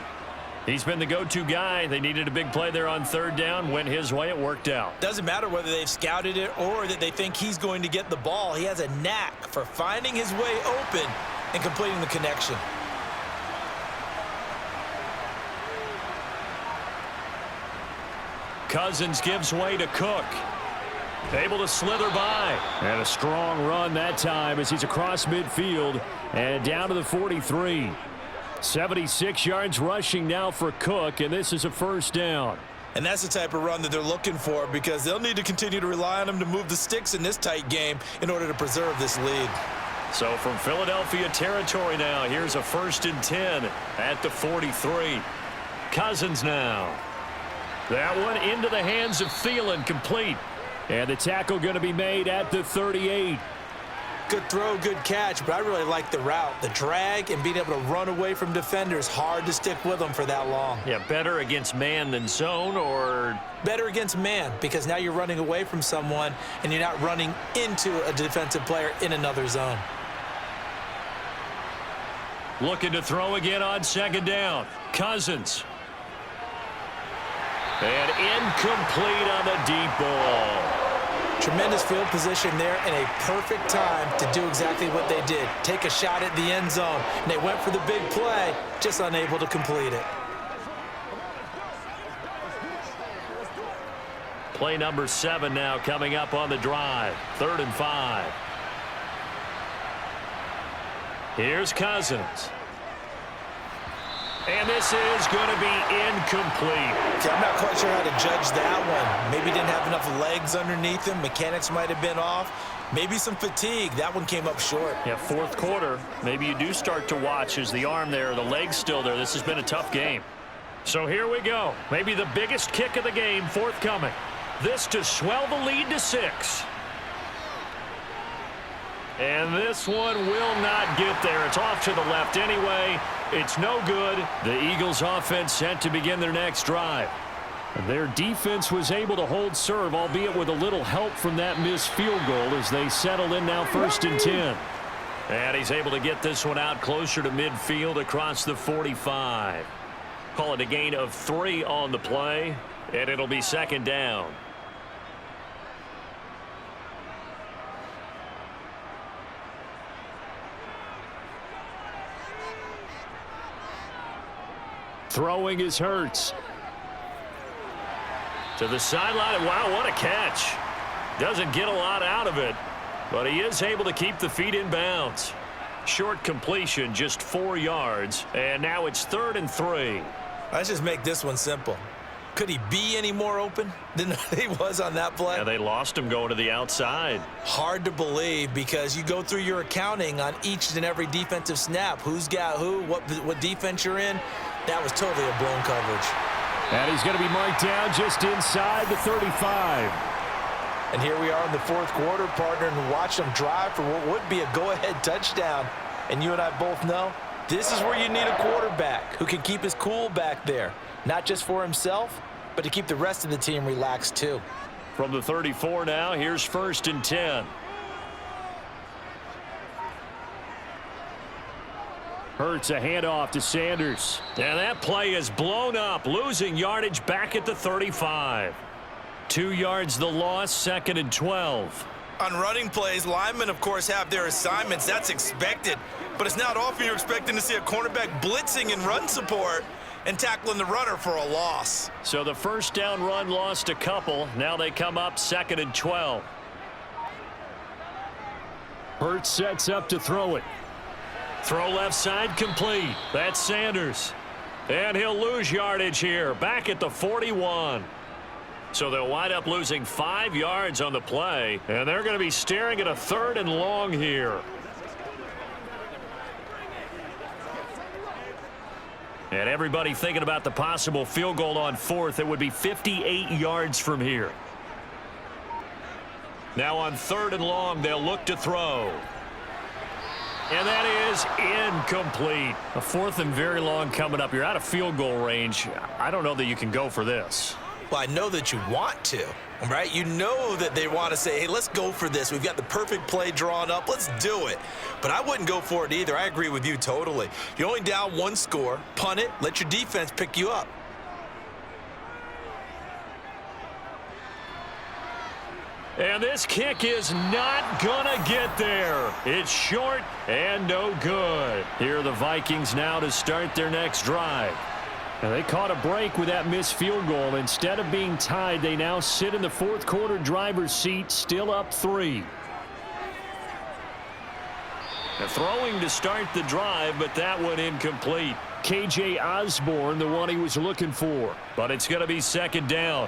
S1: He's been the go-to guy. They needed a big play there on 3rd down. Went his way. It worked out.
S2: Doesn't matter whether they've scouted it or that they think he's going to get the ball. He has a knack for finding his way open and completing the connection.
S1: Cousins gives way to Cook. Able to slither by. And a strong run that time as he's across midfield and down to the 43. 76 yards rushing now for Cook, and this is a 1st down.
S2: And that's the type of run that they're looking for because they'll need to continue to rely on him to move the sticks in this tight game in order to preserve this lead.
S1: So from Philadelphia territory now, here's a 1st and 10 at the 43. Cousins now. That one into the hands of Thielen, complete. And the tackle going to be made at the 38.
S2: Good throw, good catch, but I really like the route. The drag and being able to run away from defenders, hard to stick with them for that long.
S1: Yeah, better against man than zone, or?
S2: Better against man, because now you're running away from someone and you're not running into a defensive player in another zone.
S1: Looking to throw again on 2nd down. Cousins. And incomplete on the deep ball.
S2: Tremendous field position there and a perfect time to do exactly what they did. Take a shot at the end zone. And they went for the big play, just unable to complete it.
S1: Play number 7 now coming up on the drive. 3rd and 5. Here's Cousins. And this is going to be incomplete.
S2: Okay, I'm not quite sure how to judge that one. Maybe didn't have enough legs underneath him. Mechanics might have been off. Maybe some fatigue. That one came up short.
S1: Yeah, 4th quarter. Maybe you do start to watch as the arm there, the leg's still there. This has been a tough game. So here we go. Maybe the biggest kick of the game forthcoming. This to swell the lead to 6. And this one will not get there. It's off to the left anyway. It's no good. The Eagles offense set to begin their next drive. Their defense was able to hold serve, albeit with a little help from that missed field goal as they settle in now 1st and 10. And he's able to get this one out closer to midfield across the 45. Call it a gain of 3 on the play, and it'll be 2nd down. Throwing is Hurts. To the sideline. Wow, what a catch. Doesn't get a lot out of it, but he is able to keep the feet in bounds. Short completion, just 4 yards, and now it's 3rd and 3.
S2: Let's just make this one simple. Could he be any more open than he was on that play?
S1: Yeah, they lost him going to the outside.
S2: Hard to believe because you go through your accounting on each and every defensive snap. Who's got who, what defense you're in. That was totally a blown coverage.
S4: And he's going to be marked down just inside the 35.
S2: And here we are in the 4th quarter, partner, and watch them drive for what would be a go-ahead touchdown. And you and I both know this is where you need a quarterback who can keep his cool back there. Not just for himself, but to keep the rest of the team relaxed too.
S1: From the 34 now, here's 1st and 10.
S4: Hurts a handoff to Sanders.
S1: And that play is blown up, losing yardage back at the 35. 2 yards the loss, 2nd and 12.
S5: On running plays, linemen, of course, have their assignments. That's expected. But it's not often you're expecting to see a cornerback blitzing and run support and tackling the runner for a loss.
S1: So the 1st down run lost a couple. Now they come up 2nd and 12.
S4: Hurts sets up to throw it.
S1: Throw left side complete. That's Sanders. And he'll lose yardage here, back at the 41. So they'll wind up losing 5 yards on the play, and they're going to be staring at a 3rd and long here. And everybody thinking about the possible field goal on 4th. It would be 58 yards from here. Now on 3rd and long, they'll look to throw. And that is incomplete. A 4th and very long coming up. You're out of field goal range. I don't know that you can go for this.
S2: Well, I know that you want to, right? You know that they want to say, hey, let's go for this. We've got the perfect play drawn up. Let's do it. But I wouldn't go for it either. I agree with you totally. You're only down 1 score. Punt it. Let your defense pick you up.
S1: And this kick is not gonna get there. It's short and no good. Here are the Vikings now to start their next drive.
S4: And they caught a break with that missed field goal. Instead of being tied, they now sit in the 4th quarter driver's seat, still up 3.
S1: The throwing to start the drive, but that one incomplete.
S4: K.J. Osborne, the one he was looking for.
S1: But it's going to be 2nd down.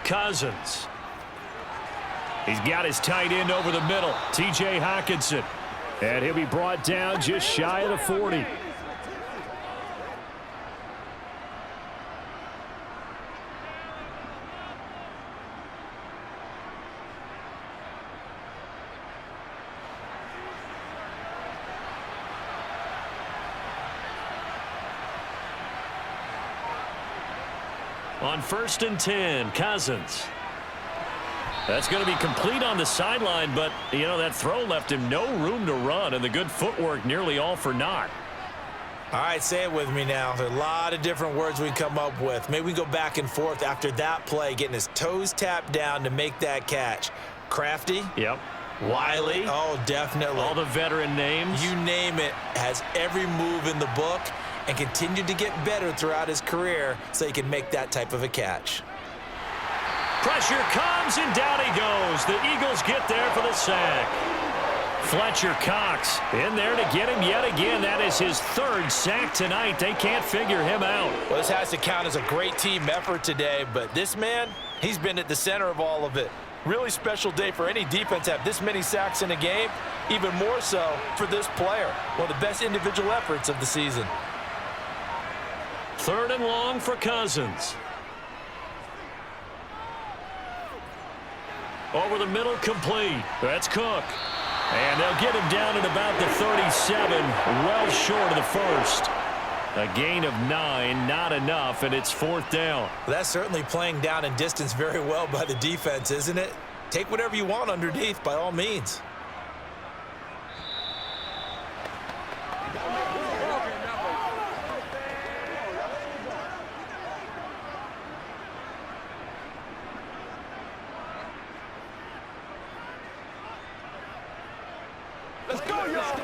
S1: Cousins. He's got his tight end over the middle, T.J. Hockenson.
S4: And he'll be brought down just shy of the 40.
S1: On 1st and 10, Cousins. That's going to be complete on the sideline, but, you know, that throw left him no room to run, and the good footwork nearly all for naught.
S2: All right, say it with me now. There are a lot of different words we come up with. Maybe we go back and forth after that play, getting his toes tapped down to make that catch. Crafty?
S1: Yep.
S2: Wiley? Oh, definitely.
S1: All the veteran names.
S2: You name it. Has every move in the book and continued to get better throughout his career so he can make that type of a catch.
S1: Pressure comes, and down he goes. The Eagles get there for the sack. Fletcher Cox in there to get him yet again. That is his 3rd sack tonight. They can't figure him out.
S2: Well, this has to count as a great team effort today, but this man, he's been at the center of all of it. Really special day for any defense to have this many sacks in a game, even more so for this player. One of the best individual efforts of the season.
S1: 3rd and long for Cousins. Over the middle, complete. That's Cook. And they'll get him down at about the 37, well short of the first. A gain of 9, not enough, and it's 4th down.
S2: That's certainly playing down in distance very well by the defense, isn't it? Take whatever you want underneath, by all means.
S3: Let's go, y'all.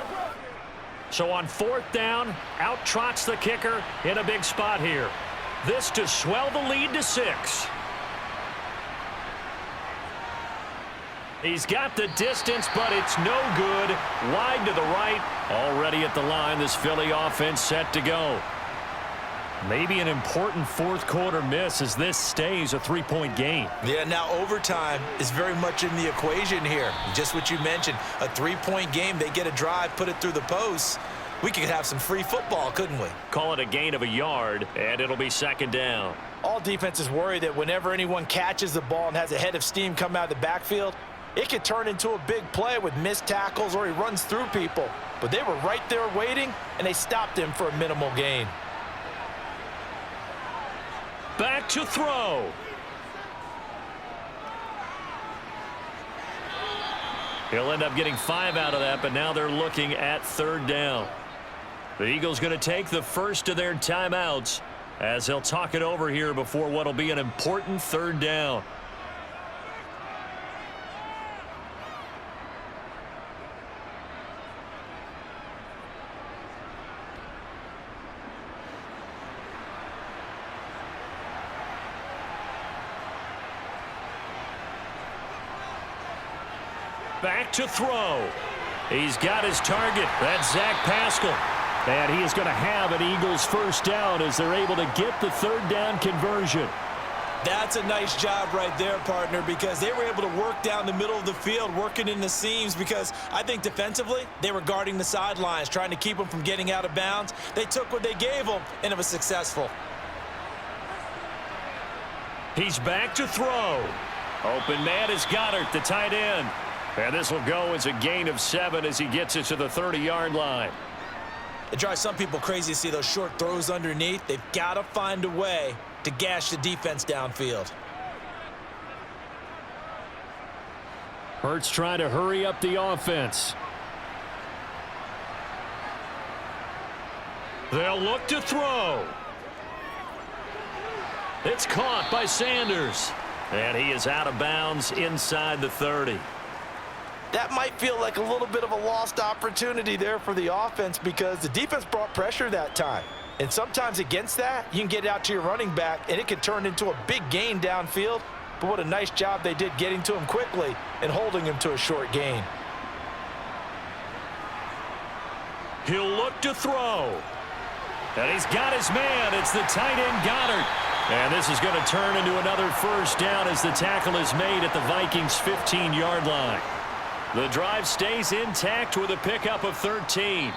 S1: So on 4th down, out trots the kicker in a big spot here. This to swell the lead to 6. He's got the distance, but it's no good. Wide to the right. Already at the line, this Philly offense set to go. Maybe an important 4th quarter miss as this stays a 3-point game.
S2: Yeah, now overtime is very much in the equation here. Just what you mentioned, a 3-point game. They get a drive, put it through the posts. We could have some free football, couldn't we?
S1: Call it a gain of a yard, and it'll be 2nd down.
S2: All defenses worry that whenever anyone catches the ball and has a head of steam come out of the backfield, it could turn into a big play with missed tackles or he runs through people. But they were right there waiting, and they stopped him for a minimal gain.
S1: Back to throw. He'll end up getting 5 out of that, but now they're looking at 3rd down. The Eagles going to take the first of their timeouts as they'll talk it over here before what will be an important 3rd down. Back to throw. He's got his target. That's Zach Pascal. And he is going to have an Eagles first down as they're able to get the 3rd down conversion.
S2: That's a nice job right there, partner, because they were able to work down the middle of the field, working in the seams, because I think defensively they were guarding the sidelines, trying to keep them from getting out of bounds. They took what they gave them, and it was successful.
S1: He's back to throw. Open man is Goddard, the tight end. And this will go as a gain of 7 as he gets it to the 30-yard line.
S2: It drives some people crazy to see those short throws underneath. They've got to find a way to gash the defense downfield.
S1: Hurts trying to hurry up the offense. They'll look to throw. It's caught by Sanders. And he is out of bounds inside the 30.
S2: That might feel like a little bit of a lost opportunity there for the offense because the defense brought pressure that time. And sometimes against that, you can get out to your running back, and it can turn into a big gain downfield. But what a nice job they did getting to him quickly and holding him to a short gain.
S1: He'll look to throw. And he's got his man. It's the tight end Goddard. And this is going to turn into another first down as the tackle is made at the Vikings' 15-yard line. The drive stays intact with a pickup of 13.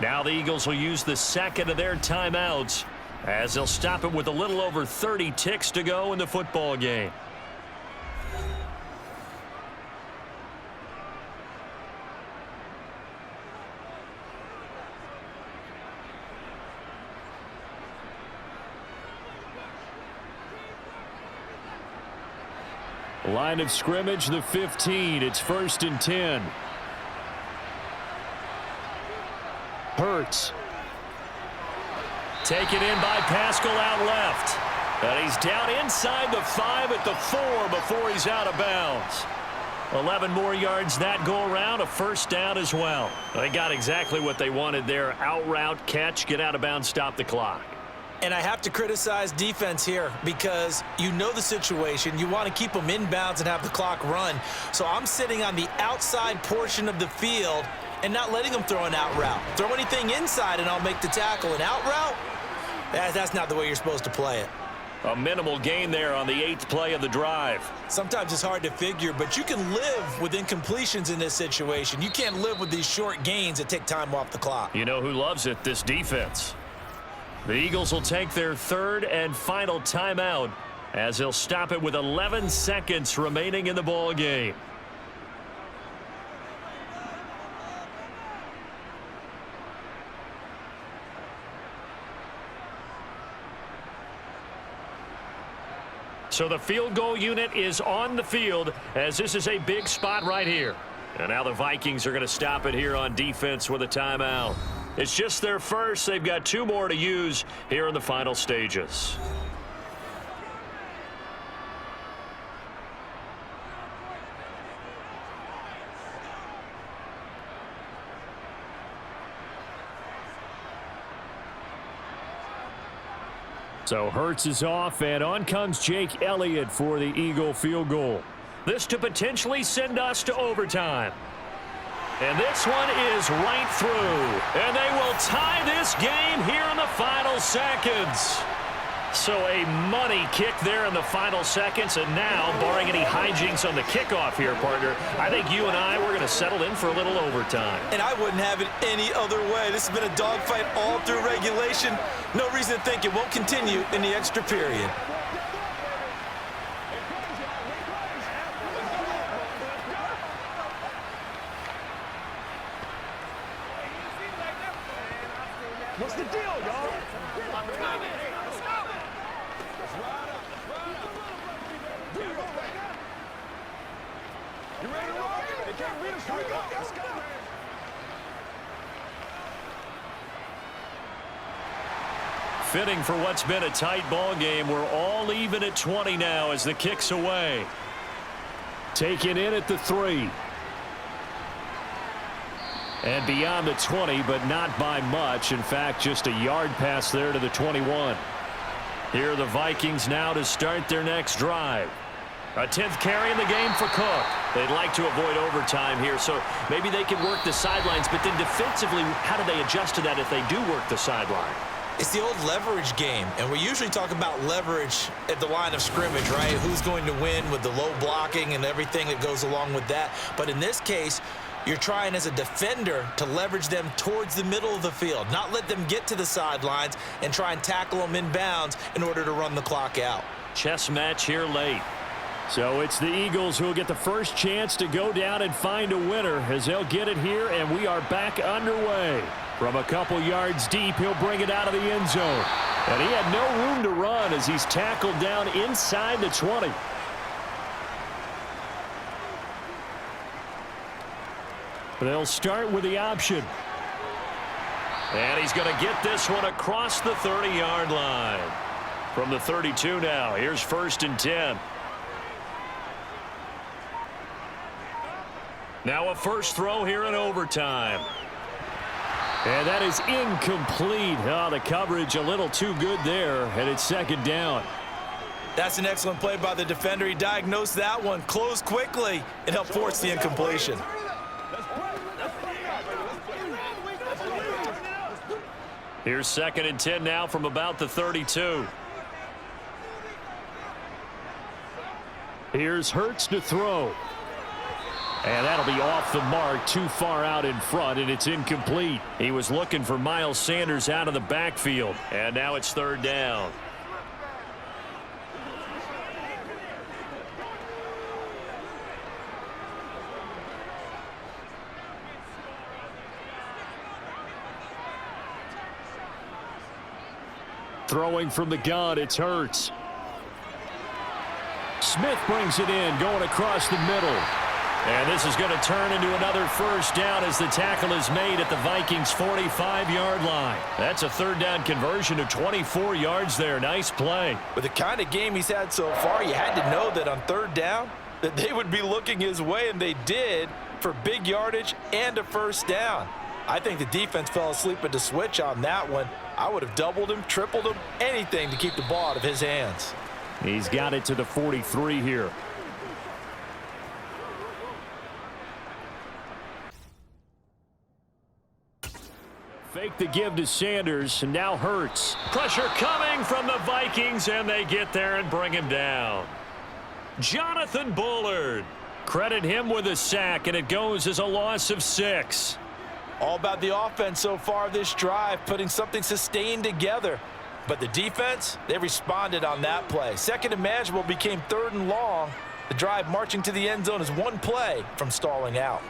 S1: Now the Eagles will use the second of their timeouts as they'll stop it with a little over 30 ticks to go in the football game. Line of scrimmage, the 15. It's 1st and 10. Hurts. Taken in by Pascal out left. And he's down inside the 5 at the 4 before he's out of bounds. 11 more yards that go around, a first down as well. They got exactly what they wanted there. Out route, catch, get out of bounds, stop the clock.
S2: And I have to criticize defense here because you know the situation. You want to keep them inbounds and have the clock run. So I'm sitting on the outside portion of the field and not letting them throw an out route. Throw anything inside and I'll make the tackle. An out route? That's not the way you're supposed to play it.
S1: A minimal gain there on the 8th play of the drive.
S2: Sometimes it's hard to figure, but you can live with incompletions in this situation. You can't live with these short gains that take time off the clock.
S1: You know who loves it? This defense. The Eagles will take their 3rd and final timeout as they'll stop it with 11 seconds remaining in the ball game. So the field goal unit is on the field as this is a big spot right here. And now the Vikings are going to stop it here on defense with a timeout. It's just their first. They've got 2 more to use here in the final stages. So Hurts is off, and on comes Jake Elliott for the Eagle field goal. This to potentially send us to overtime. And this one is right through. And they will tie this game here in the final seconds. So a money kick there in the final seconds. And now, barring any hijinks on the kickoff here, partner, I think you and I, we're going to settle in for a little overtime.
S2: And I wouldn't have it any other way. This has been a dogfight all through regulation. No reason to think it won't continue in the extra period.
S3: What's the deal, y'all? You ready to roll? They can't beat us. Here we go. Let's go.
S1: Fitting for what's been a tight ball game. We're all even at 20 now as the kick's away.
S4: Taken in at the 3. And beyond the 20, but not by much. In fact, just a yard pass there to the 21.
S1: Here are the Vikings now to start their next drive. A 10th carry in the game for Cook. They'd like to avoid overtime here, so maybe they can work the sidelines, but then defensively, how do they adjust to that if they do work the sideline?
S2: It's the old leverage game, and we usually talk about leverage at the line of scrimmage, right? Who's going to win with the low blocking and everything that goes along with that. But in this case, you're trying as a defender to leverage them towards the middle of the field, not let them get to the sidelines and try and tackle them in bounds in order to run the clock out.
S1: Chess match here late.
S4: So it's the Eagles who will get the first chance to go down and find a winner as they'll get it here, and we are back underway. From a couple yards deep, he'll bring it out of the end zone. And he had no room to run as he's tackled down inside the 20. They'll start with the option.
S1: And he's going to get this one across the 30-yard line. From the 32 now, here's 1st and 10. Now a first throw here in overtime.
S4: And that is incomplete. Oh, the coverage a little too good there, and it's 2nd down.
S2: That's an excellent play by the defender. He diagnosed that one, closed quickly, and helped force the incompletion.
S1: Here's 2nd and 10 now from about the 32.
S4: Here's Hurts to throw. And that'll be off the mark, too far out in front, and it's incomplete.
S1: He was looking for Miles Sanders out of the backfield, and now it's 3rd down.
S4: Throwing from the gun, it's Hurts. Smith brings it in, going across the middle.
S1: And this is going to turn into another first down as the tackle is made at the Vikings' 45-yard line. That's a 3rd down conversion of 24 yards there. Nice play.
S2: With the kind of game he's had so far, you had to know that on 3rd down that they would be looking his way, and they did, for big yardage and a first down. I think the defense fell asleep at the switch on that one. I would have doubled him, tripled him, anything to keep the ball out of his hands.
S4: He's got it to the 43 here. Fake the give to Sanders, and now Hurts.
S1: Pressure coming from the Vikings, and they get there and bring him down. Jonathan Bullard. Credit him with a sack, and it goes as a loss of 6.
S2: All about the offense so far this drive, putting something sustained together. But the defense, they responded on that play. Second and manageable became 3rd and long. The drive marching to the end zone is one play from stalling out.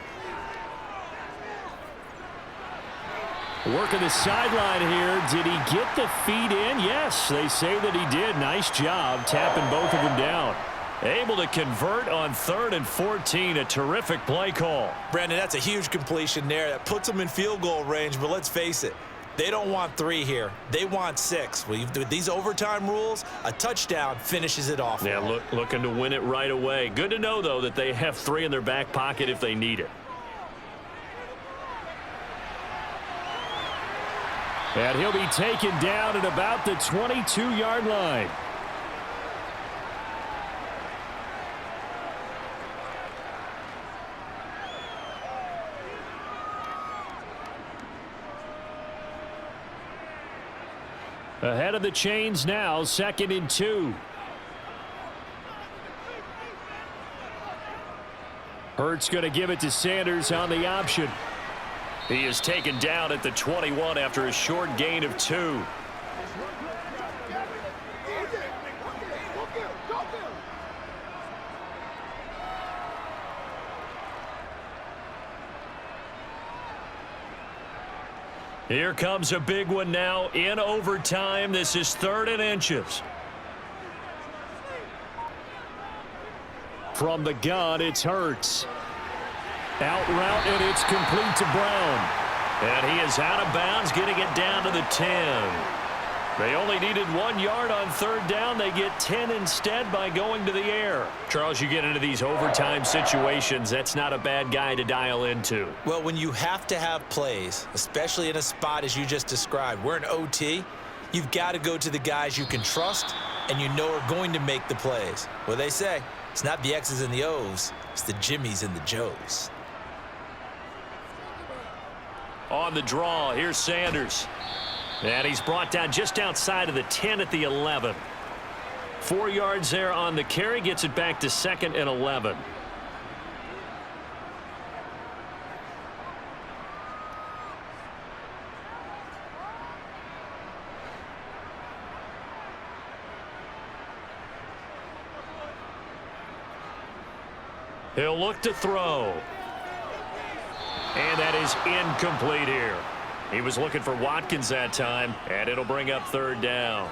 S4: Working the sideline here. Did he get the feet in? Yes, they say that he did. Nice job tapping both of them down.
S1: Able to convert on 3rd and 14. A terrific play call.
S2: Brandon, that's a huge completion there. That puts them in field goal range, but let's face it. They don't want 3 here. They want 6. With these overtime rules, a touchdown finishes it off.
S1: Yeah, looking to win it right away. Good to know, though, that they have 3 in their back pocket if they need it.
S4: And he'll be taken down at about the 22-yard line. Ahead of the chains now, 2nd and 2. Hurts going to give it to Sanders on the option.
S1: He is taken down at the 21 after a short gain of 2. Here comes a big one now in overtime. This is 3rd and inches.
S4: From the gun, it's Hurts. Out route, and it's complete to Brown.
S1: And he is out of bounds, getting it down to the 10. They only needed 1 yard on 3rd down. They get 10 instead by going to the air. Charles, you get into these overtime situations, that's not a bad guy to dial into.
S2: Well, when you have to have plays, especially in a spot as you just described, we're in OT, you've got to go to the guys you can trust and you know are going to make the plays. Well, they say it's not the X's and the O's, it's the Jimmies and the Joes.
S1: On the draw, here's Sanders. And he's brought down just outside of the 10 at the 11. 4 yards there on the carry, gets it back to 2nd and 11. He'll look to throw. And that is incomplete here. He was looking for Watkins that time, and it'll bring up 3rd down.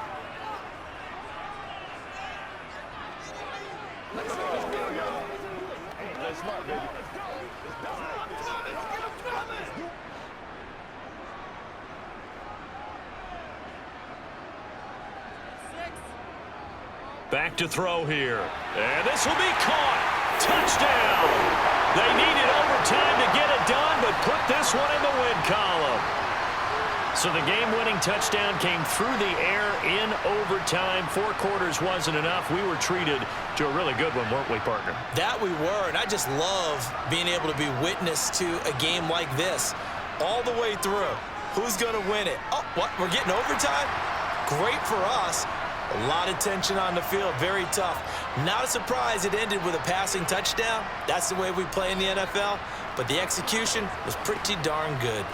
S1: Back to throw here. And this will be caught. Touchdown. They needed overtime to get it done, but put this one in the win column. So the game-winning touchdown came through the air in overtime. 4 quarters wasn't enough. We were treated to a really good one, weren't we, partner?
S2: That we were, and I just love being able to be witness to a game like this all the way through. Who's going to win it? Oh, what? We're getting overtime? Great for us. A lot of tension on the field. Very tough. Not a surprise it ended with a passing touchdown. That's the way we play in the NFL. But the execution was pretty darn good.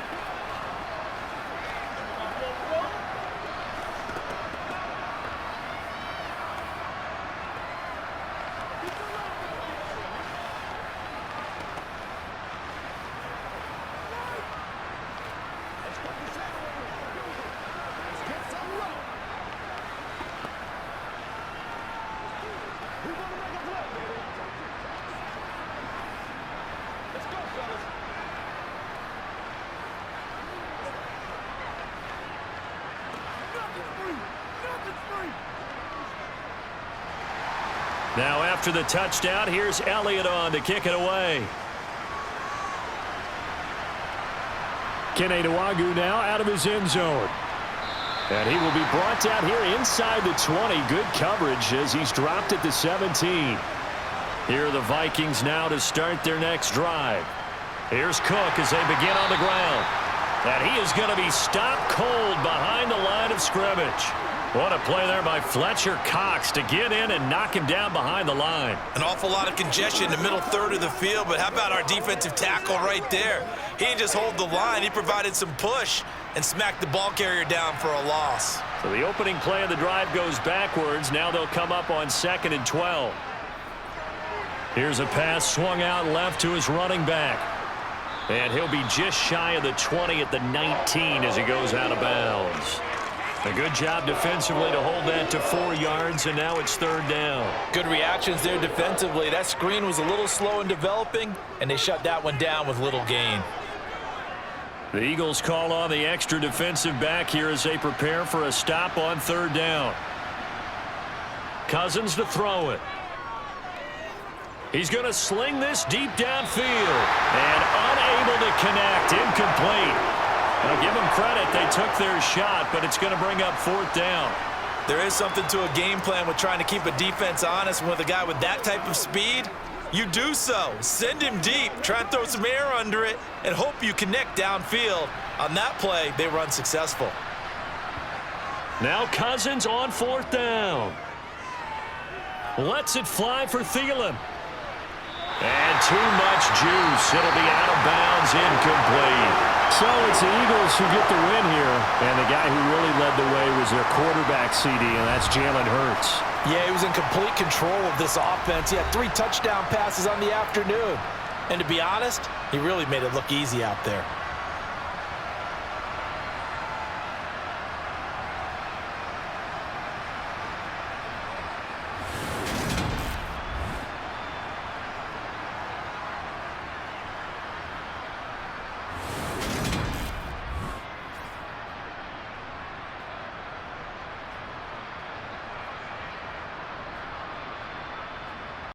S1: Now after the touchdown, here's Elliott on to kick it away.
S4: Kenedawagu now out of his end zone. And he will be brought down here inside the 20. Good coverage as he's dropped at the 17.
S1: Here are the Vikings now to start their next drive. Here's Cook as they begin on the ground. And he is going to be stopped cold behind the line of scrimmage. What a play there by Fletcher Cox to get in and knock him down behind the line.
S5: An awful lot of congestion in the middle third of the field, but how about our defensive tackle right there? He didn't just hold the line. He provided some push and smacked the ball carrier down for a loss.
S1: So the opening play of the drive goes backwards. Now they'll come up on 2nd and 12. Here's a pass swung out left to his running back. And he'll be just shy of the 20 at the 19 as he goes out of bounds. A good job defensively to hold that to 4 yards, and now it's 3rd down.
S2: Good reactions there defensively. That screen was a little slow in developing, and they shut that one down with little gain.
S1: The Eagles call on the extra defensive back here as they prepare for a stop on 3rd down. Cousins to throw it. He's going to sling this deep downfield and unable to connect. Incomplete. I'll give them credit. They took their shot, but it's going to bring up 4th down.
S5: There is something to a game plan with trying to keep a defense honest. With a guy with that type of speed, you do so. Send him deep, try and throw some air under it, and hope you connect downfield. On that play, they were unsuccessful.
S1: Now Cousins on 4th down. Lets it fly for Thielen. And too much juice. It'll be out of bounds, incomplete. So it's the Eagles who get the win here. And the guy who really led the way was their quarterback, CD, and that's Jalen Hurts.
S2: Yeah, he was in complete control of this offense. He had 3 touchdown passes on the afternoon. And to be honest, he really made it look easy out there.